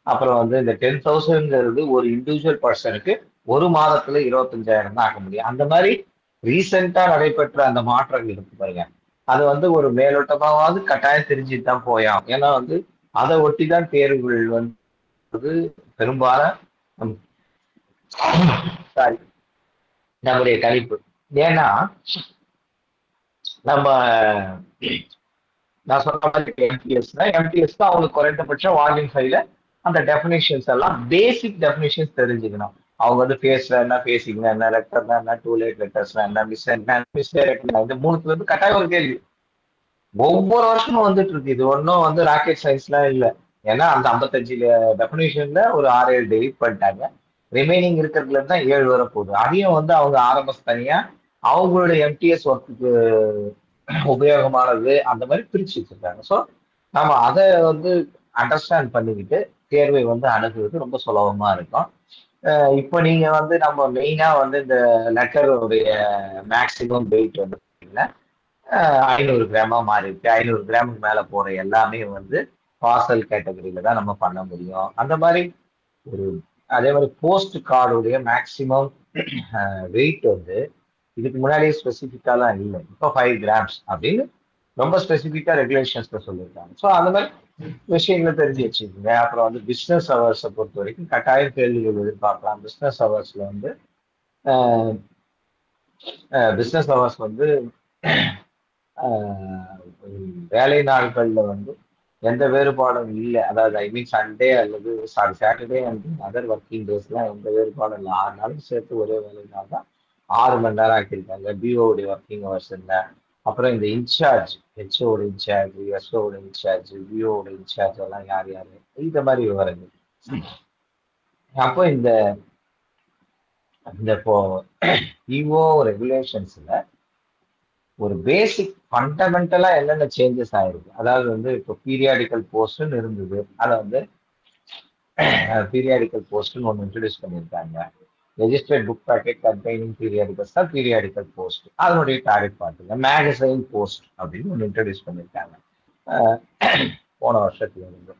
அப்புறம் வந்து இந்த 10,000ங்கிறது ஒரு இண்டிவிஜுவல் பர்சனுக்கு ஒரு மாதத்துல 25,000 தான் ஆக்க முடியும். அந்த மாதிரி ரீசெண்டா நடைபெற்ற அந்த மாற்றங்கள் இருக்கு பாருங்க, அது வந்து ஒரு மேலோட்டமாவது கட்டாயம் தெரிஞ்சுட்டு தான் போயாம். ஏன்னா வந்து அதை ஒட்டி தான் தேர்வுகள் வந்து பெரும்பாலும் நம்முடைய கணிப்பு. ஏன்னா நம்ம நான் சொன்ன மாதிரி எம்டிஎஸ் தான் அவங்களுக்கு குறைந்தபட்சம் வால்யூம் ஃபைல அந்த டெஃபினேஷன்ஸ் எல்லாம் பேசிக் டெஃபினேஷன்ஸ் தெரிஞ்சுக்கணும். அவங்க வந்து ஃபேஸ்ல என்ன, ஃபேஸிங்னா என்ன, ரெக்டர்னா என்ன, டூ லேட் லெட்டர்ஸ்னா என்ன, மிஸ் இந்த மூணுத்துல இருந்து கட்டாயம் ஒரு கேள்வி ஒவ்வொரு வருஷமும் வந்துட்டு இருக்கு. இது ஒன்றும் வந்து ராக்கெட் சயின்ஸ்லாம் இல்லை. ஏன்னா அந்த 55 டெஃபினேஷன்ல ஒரு 6-7 டெலிட் பண்ணிட்டாங்க. ரிமைனிங் இருக்கிறதுல தான் 7 வர போகுது. அதையும் வந்து அவங்க ஆரம்பஸ் தனியா அவங்களுடைய எம்டிஎஸ் ஒர்க்குக்கு உபயோகமானது அந்த மாதிரி பிரிச்சு வச்சிருக்காங்க. ஸோ நம்ம அதை வந்து அண்டர்ஸ்டாண்ட் பண்ணிக்கிட்டு தேர்வை வந்து அணுகுவது ரொம்ப சுலபமா இருக்கும். இப்போ நீங்க வந்து நம்ம மெயினா வந்து இந்த லெட்டருடைய மேக்சிமம் வெயிட் வந்து பார்த்தீங்கன்னா 500 கிராமா மாறி இருக்கு. 500 கிராமுக்கு மேல போற எல்லாமே வந்து பார்சல் கேட்டகரியில தான் நம்ம பண்ண முடியும். அந்த மாதிரி ஒரு அதே மாதிரி போஸ்ட் கார்டுடைய மேக்சிமம் வெயிட் வந்து இதுக்கு முன்னாடியே ஸ்பெசிஃபிக்காலாம் இல்லை. இப்போ 5 கிராம்ஸ் அப்படின்னு ரொம்ப ஸ்பெசிஃபிக்கா ரெகுலேஷன்ஸ்ல சொல்லியிருக்காங்க. ஸோ அந்த மாதிரி விஷயங்களை தெரிஞ்சு வச்சுக்கோங்க. அப்புறம் வந்து பிஸ்னஸ் ஹவர்ஸை பொறுத்த வரைக்கும் கட்டாய கேள்விகள் எதிர்பார்க்கலாம். பிஸ்னஸ் ஹவர்ஸ்ல வந்து பிஸ்னஸ் ஹவர்ஸ் வந்து வேலை நாட்கள்ல வந்து எந்த வேறுபாடும் இல்லை. அதாவது ஐ மீன் சண்டே அல்லது சாட்டர்டே அண்ட் அதர் ஒர்க்கிங் டேஸ்லாம் எந்த வேறுபாடும் இல்லை. 6 நாளும் சேர்த்து ஒரே வேலை நாள் தான் 6 மணி நேரம் ஆக்கியிருக்காங்க. பிஓடைய ஒர்க்கிங் ஹவர்ஸ் இல்லை. அப்புறம் இந்த இன்சார்ஜ், ஹெச்ஓட இன்சார்ஜ், எஸ்ஓட இன்சார்ஜ், பிஓட இன்சார்ஜ் எல்லாம் யார் யாரு இந்த மாதிரி விவரங்கள். அப்போ இந்த இப்போ இஓ ரெகுலேஷன்ஸ்ல ஒரு பேசிக் ஃபண்டமெண்டலா என்னென்ன சேஞ்சஸ் ஆயிருக்கு. அதாவது வந்து இப்போ பீரியாடிக்கல் போஸ்ட்னு இருந்தது, அதை வந்து பீரியாடிக்கல் போஸ்ட்னு ஒன்று இன்ட்ரடியூஸ் பண்ணியிருக்காங்க. Registered book packet containing periodicals தான் பீரியாடிக்கல் போஸ்ட். அதனுடைய டார்கெட் பார்த்துங்க. மேகசைன் போஸ்ட் அப்படின்னு ஒன்று இன்ட்ரடியூஸ் பண்ணியிருக்காங்க போன வருஷத்துல இருந்து.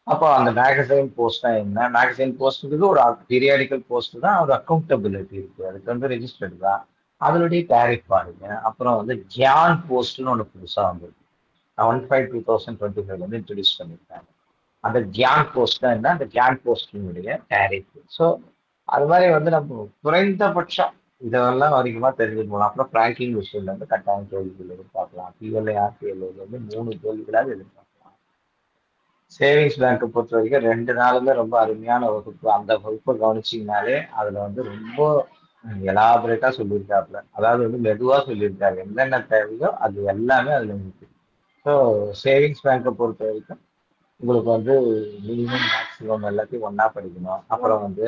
அப்போ அந்த மேகசைன் போஸ்ட்னா என்ன? மேகசைன் போஸ்ட்டுக்கு ஒரு பீரியாடிக்கல் போஸ்ட் தான், ஒரு அக்கௌண்டபிலிட்டி இருக்கு, அதுக்கு வந்து ரெஜிஸ்டர்டு தான். அதனுடைய டேரிஃப் பாருங்க. அப்புறம் வந்து கியான் போஸ்ட்னு ஒன்று புதுசாக வந்திருக்கு. 15/2025 வந்து இன்ட்ரடியூஸ் பண்ணியிருக்காங்க. அந்த கியான் போஸ்ட் தான் என்ன? அந்த கியான் போஸ்டினுடைய டேரிஃப். ஸோ அது மாதிரி வந்து நம்ம குறைந்தபட்சம் இதெல்லாம் வரைக்குமா தெரிஞ்சுக்க போகலாம். அப்புறம் பிராங்கிங் விஷயம்ல இருந்து கட்டாயம் கேள்விகள் எதிர்பார்க்கலாம். பிஎல்ஐ ஆர்டிஎல்ஐ வந்து 3 கேள்விகளாக எதிர்பார்க்கலாம். சேவிங்ஸ் பேங்கை பொறுத்த வரைக்கும் 2 நாளுமே ரொம்ப அருமையான வகுப்பு. அந்த வகுப்பை கவனிச்சிங்கனாலே அதுல வந்து ரொம்ப எலாபரேட்டா சொல்லியிருக்காப்புல. அதாவது வந்து மெதுவா சொல்லியிருக்காரு. என்னென்ன தேவையோ அது எல்லாமே அதுல இருக்கு. ஸோ சேவிங்ஸ் பேங்கை பொறுத்த வரைக்கும் உங்களுக்கு வந்து மினிமம் மேக்சிமம் எல்லாத்தையும் ஒன்னா படிக்கணும். அப்புறம் வந்து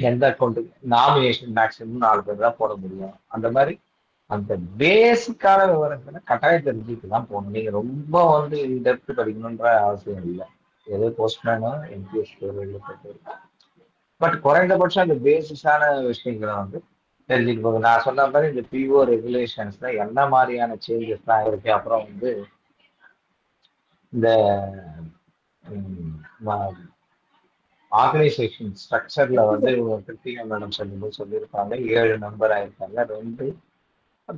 எந்த அக்கௌண்ட்டுக்கு நாமினேஷன் மேக்சிமம் 4 பேர் தான் போட முடியும். அந்த மாதிரி அந்த பேசிக்கான விவரங்களை கட்டாயம் தெரிஞ்சுட்டு தான் போகணும். நீங்க ரொம்ப வந்து இன்டெப்த் படிக்கணுன்ற அவசியம் இல்லை. ஏதோ போஸ்ட்மேனோ எம்பிஎஸ் பட் குறைந்தபட்சம் அந்த பேசிஸான விஷயங்களை வந்து தெரிஞ்சுட்டு போகுது. நான் சொன்ன மாதிரி இந்த பிஓ ரெகுலேஷன்ஸ்ல என்ன மாதிரியான சேஞ்சஸ் தான் இருக்கு. அப்புறம் வந்து இந்த ஆர்கனைசேஷன் ஸ்ட்ரக்சர்ல வந்து கிருத்திகா மேடம் சொல்லும்போது சொல்லியிருப்பாங்க 7 மெம்பர் ஆயிருக்காங்க, 2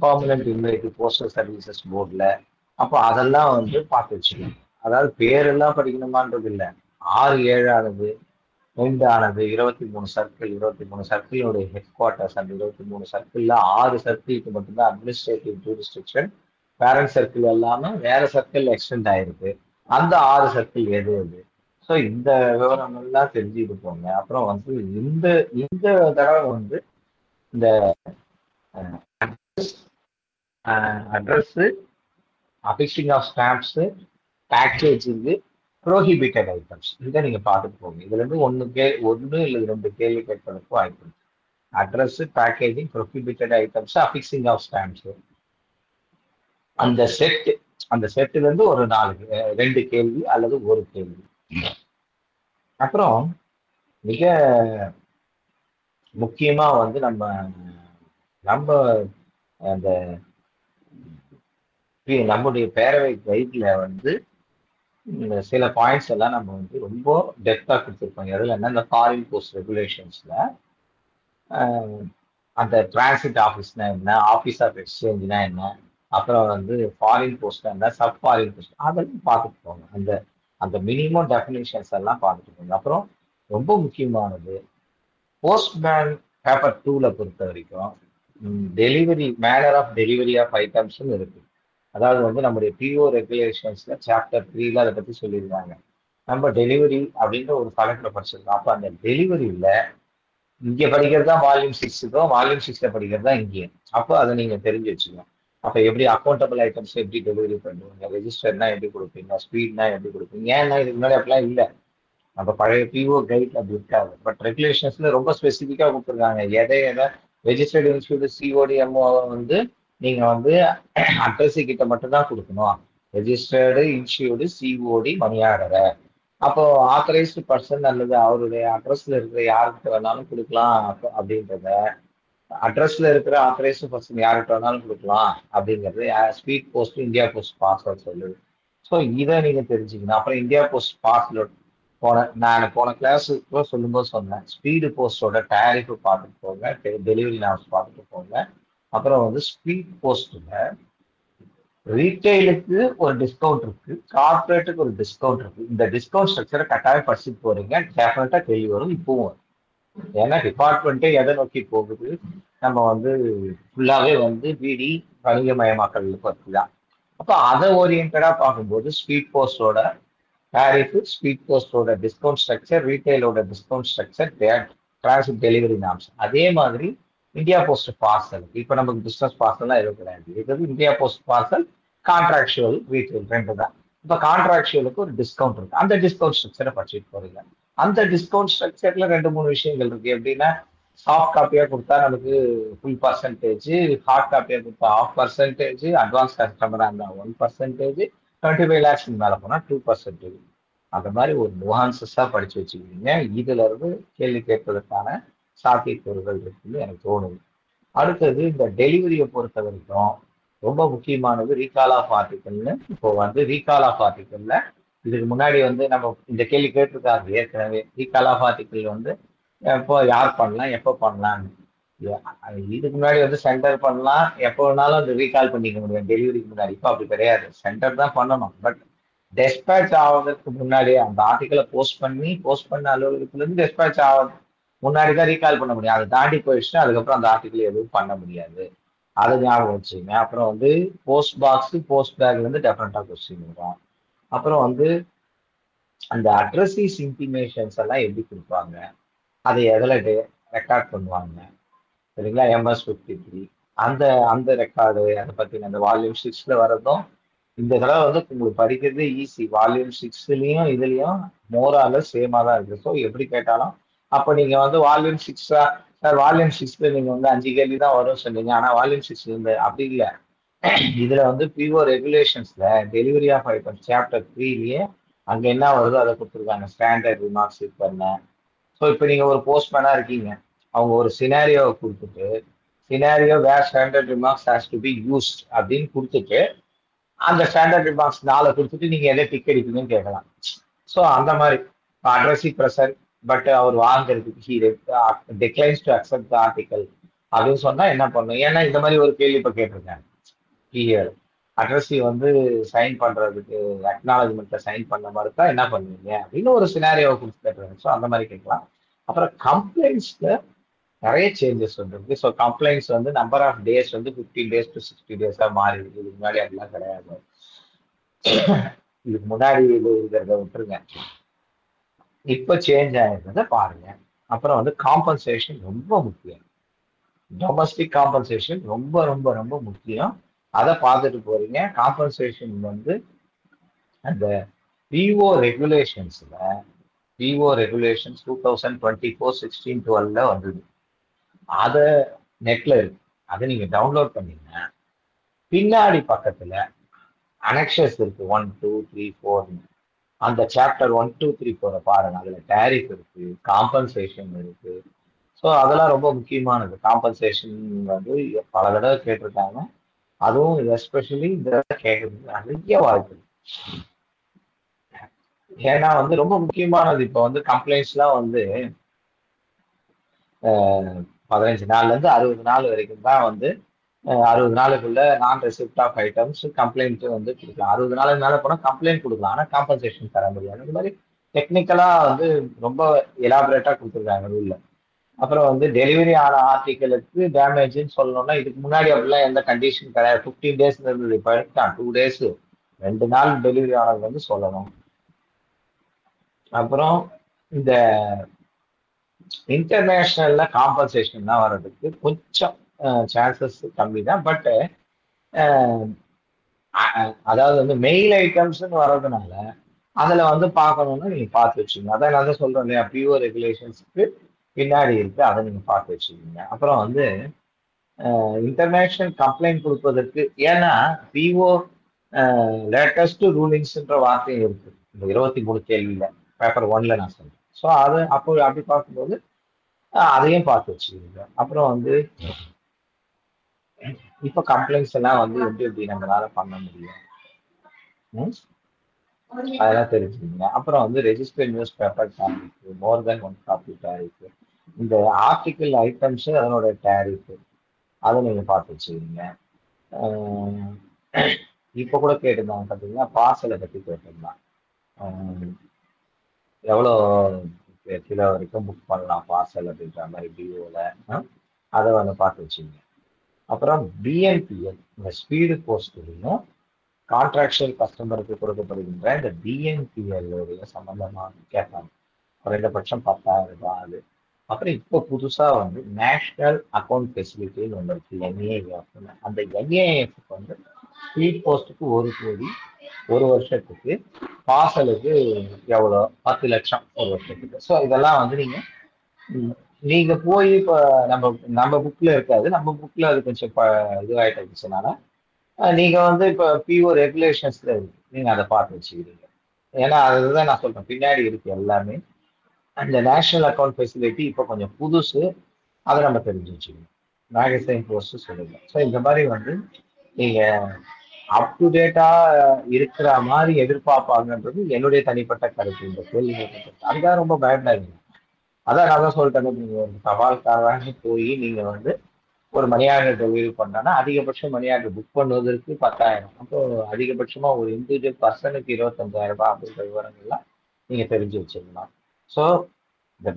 பர்மனன்ட் இன்வைட் போஸ்டல் சர்வீசஸ் போர்டில். அப்போ அதெல்லாம் வந்து பார்த்து வச்சுக்கணும். அதாவது பேரெல்லாம் படிக்கணுமான்றது இல்லை. 6, 7 ஆனது 2 ஆனது 23 சர்க்கிள், 23 சர்க்கிளுடைய ஹெட் குவார்ட்டர்ஸ். அந்த 23 சர்க்கிள்ல 6 சர்க்கிளுக்கு மட்டும்தான் அட்மினிஸ்ட்ரேட்டிவ் ஜூரிஸ்டிக்ஷன். பேரண்ட் சர்க்கிள் எல்லாமே வேற சர்க்கிள் எக்ஸ்டெண்ட் ஆயிருக்கு. அந்த 6 சர்க்கிள் எது எது? ஸோ இந்த விவரம் எல்லாம் தெரிஞ்சுட்டு போங்க. அப்புறம் வந்து இந்த தடவை வந்து இந்த address, affixing of stamps, packaging, prohibited items இதை நீங்க பார்த்துட்டு போங்க. இதுல இருந்து ஒன்று இல்லை 2 கேள்வி கேட்பதற்கு வாய்ப்பு இருக்கு. Address, packaging, prohibited items, affixing of stamps. அந்த செட்டுல இருந்து ஒரு 2 கேள்வி அல்லது 1 கேள்வி. அப்புறம் மிக முக்கியமா வந்து நம்ம அந்த நம்முடைய பேரவை கைட்ல வந்து சில பாயிண்ட்ஸ் எல்லாம் நம்ம வந்து ரொம்ப டெப்தா கொடுத்துருப்போம். எதுல என்ன, இந்த ஃபாரின் போஸ்ட் ரெகுலேஷன்ஸ்ல அந்த டிரான்சிட் ஆஃபீஸ்னா என்ன, ஆஃபீஸ் ஆஃப் எக்ஸ்சேஞ்ச்னா என்ன, அப்புறம் வந்து ஃபாரின் போஸ்ட் என்ன, சப் ஃபாரின் போஸ்ட், அதெல்லாம் பார்த்துட்டு போங்க. அந்த மினிமம் டெஃபினேஷன்ஸ் எல்லாம் பார்த்துட்டு போங்க. அப்புறம் ரொம்ப முக்கியமானது போஸ்ட்மேன் பேப்பர் 2ல பொறுத்த வரைக்கும் delivery manner of delivery of ஐட்டம்ஸ்னு இருக்கு. அதாவது வந்து நம்முடைய பிஓ ரெகுலேஷன்ஸ்ல சாப்டர் 3ல அதை பத்தி சொல்லியிருக்காங்க. நம்ம டெலிவரி அப்படின்ற ஒரு தலைப்புல படிச்சிருக்கோம். அப்ப அந்த டெலிவரியில இங்க படிக்கிறது தான் வால்யூம் 6க்கும், வால்யூம் 6ல படிக்கிறது தான் இங்கே. அப்போ அதை நீங்க தெரிஞ்சு வச்சுக்கணும். அப்ப எப்படி அக்கௌண்டபிள் ஐட்டம்ஸ் எப்படி டெலிவரி பண்ணுவீங்க, ரெஜிஸ்டர்னா எப்படி கொடுப்பீங்க, ஸ்பீட்னா எப்படி கொடுப்பீங்க, ஏன்னா இதுக்கு முன்னாடி அப்படிலாம் இல்லை. நம்ம பழைய பிஓ கைட்ல அப்படி இருக்காது. பட் ரெகுலேஷன்ஸ்ல ரொம்ப ஸ்பெசிஃபிக்கா கொடுத்துருக்காங்க. எதை ரெஜிஸ்டர்டு இன்ஸ்டியூட் சிஓடி எம்ஓ வந்து நீங்க வந்து அட்ரஸி கிட்ட மட்டும் தான் கொடுக்கணும். ரெஜிஸ்டர்டு இன்ஸ்டியூட் சிஓடி மணி ஆர்டரை அப்போ ஆத்தரைஸ்டு பர்சன் அல்லது அவருடைய அட்ரஸ்ல இருக்கிற யாருக்கிட்ட வேணாலும் கொடுக்கலாம் அப்படின்றத, அட்ரஸ்ல இருக்கிற ஆத்தரைஸ்டு பர்சன் யார்கிட்ட வேணாலும் கொடுக்கலாம் அப்படிங்கிறது speed post India post password சொல்லுது. ஸோ இதை நீங்க தெரிஞ்சுக்கணும். அப்புறம் இந்தியா போஸ்ட் பாஸ்வேர்ட் நான் போன கிளாஸுக்கு சொல்லும்போது சொன்னேன், ஸ்பீடு போஸ்டோட டேரிஃப் பார்த்துட்டு போங்க, டெலிவரி நாம்ஸ் பார்த்துட்டு போங்க. அப்புறம் வந்து ஸ்பீட் போஸ்ட்ல ரீட்டைலுக்கு ஒரு டிஸ்கவுண்ட் இருக்கு, கார்பரேட்டுக்கு ஒரு டிஸ்கவுண்ட் இருக்கு. இந்த டிஸ்கவுண்ட் ஸ்ட்ரக்சரை கட்டாயம் படிச்சுட்டு போறீங்க, டெஃபினட்டா கேள்வி வரும். இப்பவும் வரும். ஏன்னா டிபார்ட்மெண்ட்டே எதை நோக்கி போகுது, நம்ம வந்து ஃபுல்லாவே வந்து பிடி வணிகமயமாக்கல் பற்றி தான். அப்போ அதை ஓரியன்டா பார்க்கும்போது ஸ்பீட் போஸ்டோட டாரிஃப், ஸ்பீட் போஸ்டோட டிஸ்கவுண்ட் ஸ்ட்ரக்சர், ரீட்டைலோட discount structure, transit delivery norms. அதே மாதிரி இந்தியா போஸ்ட் பார்சல், இப்போ நமக்கு பிசினஸ் பார்சல்லாம் எதுவும் கிடையாது. இது India post parcel, contractual, retail ரெண்டு தான். இப்போ கான்ட்ராக்சுவலுக்கு ஒரு டிஸ்கவுண்ட் இருக்கு, அந்த டிஸ்கவுண்ட் ஸ்ட்ரக்சரை படிச்சுட்டு போறீங்க. அந்த டிஸ்கவுண்ட் ஸ்ட்ரக்சர்ல 2-3 விஷயங்கள் இருக்கு. எப்படின்னா சாஃப்ட் காப்பியா கொடுத்தா நமக்கு ஃபுல் பர்சன்டேஜ், ஹார்ட் காப்பியா கொடுத்தா 1/2%, அட்வான்ஸ் கஸ்டமரா இருந்தா 1%, 25 lakhs மேல போனா 2%. அந்த மாதிரி ஒரு நுவான்சஸா படிச்சு வச்சுக்கிட்டீங்க. இதுல இருந்து கேள்வி கேட்பதற்கான சாத்தியக்கூறுகள் இருக்குன்னு எனக்கு தோணுது. அடுத்தது இந்த டெலிவரியை பொறுத்த வரைக்கும் ரொம்ப முக்கியமானது ரீகால் ஆஃப் ஆர்டிக்கல்னு. இப்போ வந்து ரீகால் ஆஃப் ஆர்டிக்கல்ல இதுக்கு முன்னாடி வந்து நம்ம இந்த கேள்வி கேட்டிருக்காங்க ஏற்கனவே. ரீகால் ஆஃப் ஆர்டிக்கல் வந்து எப்போ யார் பண்ணலாம், எப்போ பண்ணலாம்னு. இதுக்கு முன்னாடி வந்து சென்டர் பண்ணலாம், எப்போ வேணாலும் அந்த ரீகால் பண்ணிக்க முடியும் டெலிவரிக்கு முன்னாடி. இப்போ அப்படி கிடையாது, சென்டர் தான் பண்ணணும். பட் டெஸ்பேச் ஆவதற்கு முன்னாடி அந்த ஆர்டிக்கலை போஸ்ட் பண்ண அலுவலகத்துல இருந்து டெஸ்பேச் ஆகுது முன்னாடி தான் ரீகால் பண்ண முடியும். அதை தாண்டி போயிடுச்சுன்னா அதுக்கப்புறம் அந்த ஆர்டிக்கல் எதுவும் பண்ண முடியாது. அதை ஞாபகம் வச்சுங்க. அப்புறம் வந்து போஸ்ட் பாக்ஸ், போஸ்ட் பேக்ல இருந்து டெஃபினட்டா கொஸ்டின் வரும். அப்புறம் வந்து அந்த அட்ரஸிஸ் இன்டிமேஷன்ஸ் எல்லாம் எப்படி கொடுப்பாங்க, அதை எதில் ரெக்கார்ட் பண்ணுவாங்க, சரிங்களா? MS-53 அந்த அந்த ரெக்கார்டு, அதை பத்தி அந்த வால்யூம் 6ல வர்றதும் இந்த தடவை வந்து உங்களுக்கு படிக்கிறது ஈஸி. வால்யூம் 6லயும் இதுலயும் மோரால சேமா தான் இருக்கு. ஸோ எப்படி கேட்டாலும் அப்போ நீங்க வந்து வால்யூம் 6 சார் வால்யூம் 6ல நீங்க வந்து 5 கேள்வி தான் வரும் சொன்னீங்க. ஆனா வால்யூம் 6 இருந்து அப்படி இல்லை. இதுல வந்து பிஓ ரெகுலேஷன்ஸ்ல டெலிவரி ஆஃப் ஐட்டம் சாப்டர் 3லயே அங்க என்ன வருதோ அதை கொடுத்துருக்காங்க. ஸ்டாண்டர்ட் ரிமார்க்ஸ் இது பண்ண. ஸோ இப்போ நீங்க ஒரு போஸ்ட்மேனா இருக்கீங்க, அவங்க ஒரு சினாரியோவை கொடுத்துட்டு scenario where standard remarks has to be used அப்படின்னு கொடுத்துட்டு அந்த ஸ்டாண்டர்ட் ரிமார்க்ஸ் 4 கொடுத்துட்டு நீங்க எதை டிக் அடிப்பீங்கன்னு கேட்கலாம். ஸோ அந்த மாதிரி அட்ரஸி ப்ரெசன்ட் பட் அவர் வாங்குறதுக்கு declines to accept the article அப்படின்னு சொன்னா என்ன பண்ணும்? ஏன்னா இந்த மாதிரி ஒரு கேள்வி இப்போ கேட்டிருக்காங்க. அட்ரஸி வந்து சைன் பண்றதுக்கு அக்னாலஜ்மெண்ட்ல சைன் பண்ண மாதிரி தான் என்ன பண்ணுவீங்க அப்படின்னு ஒரு சினாரியோவை கொடுத்து கேட்டுருக்காங்க. ஸோ அந்த மாதிரி கேட்கலாம். அப்புறம் கம்ப்ளைண்ட்ஸ்ல நிறைய சேஞ்சஸ் வந்துருக்கு. ஸோ கம்ப்ளைண்ட்ஸ் வந்து நம்பர் ஆஃப் டேஸ் வந்து 15 days to 60 days மாறி இருக்கு. இதுக்கு முன்னாடி அப்படிலாம் கிடையாது. இதுக்கு முன்னாடி இது இருக்கிறத விட்டுருங்க, இப்ப சேஞ்ச் ஆயிருக்கிறத பாருங்க. அப்புறம் வந்து காம்பன்சேஷன் ரொம்ப முக்கியம். டொமஸ்டிக் காம்பன்சேஷன் ரொம்ப ரொம்ப ரொம்ப முக்கியம். அதை பார்த்துட்டு போறீங்க. காம்பன்சேஷன் வந்து அந்த பிஓ ரெகுலேஷன்ஸ்ல பிஓ ரெகுலேஷன்ஸ் 2024-16-12 வந்தது. அதை நெட்ல இருக்கு, அதை நீங்க டவுன்லோட் பண்ணீங்கன்னா பின்னாடி பக்கத்துல அனெக்ஷஸ் இருக்கு 1, 2, 3, 4. அந்த சாப்டர் 1, 2, 3, 4 பாருங்க. அதுல டேரிஃப் இருக்கு, காம்பன்சேஷன் இருக்கு. ஸோ அதெல்லாம் ரொம்ப முக்கியமானது. காம்பன்சேஷன் வந்து பல தடவை கேட்டிருக்காங்க. அதுவும் எஸ்பெஷலி இந்த கேட்கறதுக்கு நிறைய வாய்ப்பு இருக்கு. ஏன்னா வந்து ரொம்ப முக்கியமானது. இப்போ வந்து கம்ப்ளைண்ட்ஸ்லாம் வந்து 15 நாள்ல இருந்து 60 நாள் வரைக்கும் தான் வந்து 60 நாளுக்குள்ள நான் ரெசிப்ட் ஆஃப் ஐட்டம்ஸ் கம்ப்ளைண்ட் வந்து கொடுக்கலாம். 60 நாளுக்கு மேல போனா கம்ப்ளைண்ட் கொடுக்கலாம், ஆனா காம்பன்சேஷன் தர முடியாது. இந்த மாதிரி டெக்னிக்கலா வந்து ரொம்ப எலாபரேட்டா கொடுத்துருக்காங்க ரூல்ல. அப்புறம் வந்து டெலிவரி ஆன ஆர்டிக்கலுக்கு டேமேஜ்னு சொல்லணும்னா இதுக்கு முன்னாடி அப்படிலாம் எந்த கண்டிஷன் கிடையாது. 15 days இருந்தது, இப்போ 2 days 2 நாள் டெலிவரி ஆனது வந்து சொல்லணும். அப்புறம் இந்த இன்டர்நேஷனல்ல காம்பன்சேஷன் தான் வர்றதுக்கு கொஞ்சம் சான்சஸ் கம்மி தான். பட் அதாவது வந்து மெயில் ஐட்டம்ஸ்ன்னு வர்றதுனால அதுல வந்து பார்க்கணும்னா நீங்க பார்த்து வச்சுக்கோங்க. அதான் நான் தான் சொல்றேன் இல்லையா, பிஓ ரெகுலேஷன்ஸ்க்கு பின்னாடி இருக்கு, அதை நீங்க பார்த்து வச்சுக்கோங்க. அப்புறம் வந்து இன்டர்நேஷனல் கம்ப்ளைண்ட் கொடுப்பதற்கு, ஏன்னா பிஓ லேட்டஸ்ட் ரூலிங்ஸ்ன்ற வார்த்தை இருக்கு இந்த 23 கேள்வியில, பேப்பர் 1ல நான் சொல்றேன். ஸோ அது அப்படி பார்க்கும்போது அதையும் பார்த்து வச்சுக்கோங்க. அப்புறம் வந்து இப்போ கம்ப்ளைண்ட்ஸ் எல்லாம் வந்து எப்படி நம்மளால பண்ண முடியும் அதெல்லாம் தெரிஞ்சுக்கோங்க. அப்புறம் வந்து ரெஜிஸ்டர்ட் நியூஸ் பேப்பர் டேரிஃப், மோர் தென் 1 காப்பி டேரிஃப், இந்த ஆர்டிக்கிள் ஐட்டம்ஸ் அதனோட டேரிஃப், அதை நீங்க பார்த்து வச்சுக்கோங்க. இப்போ கூட கேட்டிருந்தாங்க பார்த்தீங்கன்னா, பார்சலை பற்றி கேட்டிருந்தான். எவ்வளோ கிலோ வரைக்கும் புக் பண்ணலாம் பார்சல் அப்படின்ற மாதிரி பிஓவில், அதை வந்து பார்த்து வச்சுக்கோங்க. அப்புறம் பிஎன்பிஎல், இந்த ஸ்பீடு போஸ்ட்லையும் கான்ட்ராக்சுவல் கஸ்டமருக்கு கொடுக்கப்படுகின்ற இந்த பிஎன்பிஎல் சம்பந்தமாக கேட்பாங்க. குறைந்தபட்சம் 10,000 ரூபாய் அது. அப்புறம் இப்போ புதுசா வந்து நேஷனல் அக்கௌண்ட் ஃபெசிலிட்டின்னு ஒன்று இருக்கு, என்ஏஎஃப். அந்த என்ஏஎஃப்க்கு வந்து ஸ்பீட் போஸ்ட்டுக்கு 1 கோடி ஒரு வருஷத்துக்கு, பார்சலுக்கு எவ்வளோ 10 லட்சம் ஒரு வருஷத்துக்கு. ஸோ இதெல்லாம் வந்து நீங்க போய் இப்போ நம்ம புக்ல இருக்காது, நம்ம புக்ல அது கொஞ்சம் இதுவாயிட்டு இருந்துச்சுனால நீங்க வந்து இப்போ பிஓ ரெகுலேஷன்ஸ்ல இருக்கு, நீங்க அதை பார்த்து வச்சுக்கிறீங்க. ஏன்னா அதுதான் நான் சொல்றேன், பின்னாடி இருக்கு எல்லாமே. அந்த நேஷனல் அக்கௌண்ட் ஃபெசிலிட்டி இப்போ கொஞ்சம் புதுசு, அதை நம்ம தெரிஞ்சு வச்சுக்கணும். மேகசைன் போஸ்ட் சொல்லுங்க. ஸோ இந்த மாதிரி வந்து நீங்க அப் டு டேட்டா இருக்கிற மாதிரி எதிர்பார்ப்பாங்கன்றது என்னுடைய தனிப்பட்ட கருத்து. இந்த கேள்வி அதுதான் ரொம்ப பயப்படாதீங்க. அதான் நான் தான் சொல்லிட்டேன், நீங்க ஒரு தபால்காரராக போய் நீங்க வந்து ஒரு மணி ஆர்டர் டெலிவரி பண்ணோன்னா அதிகபட்சம் மணி ஆர்டர் புக் பண்ணுவதற்கு 10,000, அப்போ அதிகபட்சமா ஒரு இண்டிவிஜுவல் பர்சனுக்கு 25,000 ரூபாய் அப்படின்ற விவரங்கள்லாம் நீங்க தெரிஞ்சு வச்சிருக்கலாம். ஸோ இந்த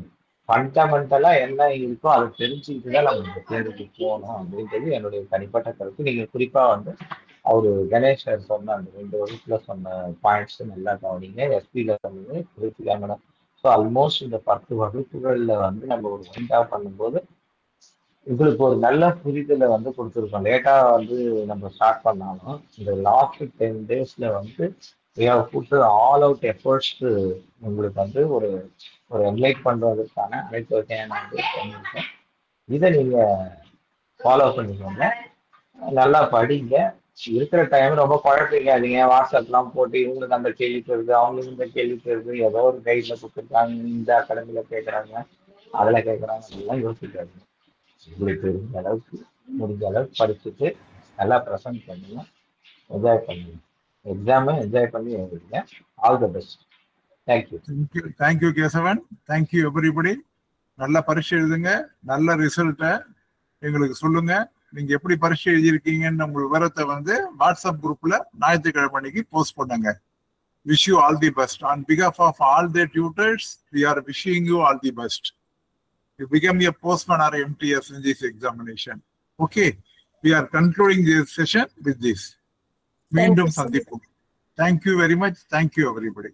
ஃபண்டமெண்டலா என்ன இருக்கோ அதை தெரிஞ்சுக்கிட்டு தான் நம்ம இந்த தேர்வுக்கு போகணும் அப்படின்றது என்னுடைய தனிப்பட்ட கருத்து. நீங்க குறிப்பா வந்து அவரு கணேஷ் சார் சொன்ன அந்த 2 வகுப்புல சொன்ன பாயிண்ட்ஸ் நல்லா கவனிங்க. எஸ்பியில வந்து குறிப்பிடாம. ஸோ ஆல்மோஸ்ட் இந்த 10 வகுப்புகள்ல வந்து நம்ம ஒரு வைண்டா பண்ணும்போது உங்களுக்கு ஒரு நல்ல புரிதலை வந்து கொடுத்துருக்கோம். லேட்டா வந்து நம்ம ஸ்டார்ட் பண்ணாலும் இந்த லாஸ்ட் 10 daysல வந்து we have put all out efforts உங்களுக்கு வந்து ஒரு என்லைட் பண்றதுக்கான அனைத்து வகையான பண்ணியிருக்கோம். இதை நீங்க ஃபாலோ பண்ணிக்கோங்க, நல்லா படிங்க. இருக்கிற டைம் ரொம்ப குழப்பிக்காதீங்க. வாட்ஸ்அப்லாம் போட்டு இவங்களுக்கு அந்த கேள்வி பெறுது, அவங்களுக்கு இந்த கேள்வி பெறுது, ஏதோ ஒரு கைட்ல கொடுத்துருக்காங்க, இந்த அகாடமியில கேட்குறாங்க, அதுல கேட்குறாங்க, அதெல்லாம் யோசிக்காதீங்க. உங்களுக்கு முடிஞ்ச அளவுக்கு படிச்சுட்டு நல்லா ப்ரெசென்ட் பண்ணுங்க, என்ஜாய் பண்ணுங்க. எக்ஸாமை என்ஜாய் பண்ணி எழுதுங்க. All the best. Thank you. Thank you Kesavan. Thank you everybody. நல்லா பரீட்சை எழுதுங்க, நல்ல ரிசல்ட்டை எங்களுக்கு சொல்லுங்க. நீங்க எப்படி பரீட்சை எழுதியிருக்கீங்கன்னு உங்க விவரத்தை வந்து வாட்ஸ்அப் குரூப்ல ஞாயிற்றுக்கிழமை அன்னைக்கு போஸ்ட் பண்ணுங்க. Wish you all the best. On பிகாஃப் of all the tutors, we are wishing you all the best. You become a postman or MTS in this examination. Okay, we are concluding this session with this. மீண்டும் சந்திப்போம். Thank you very much. Thank you everybody.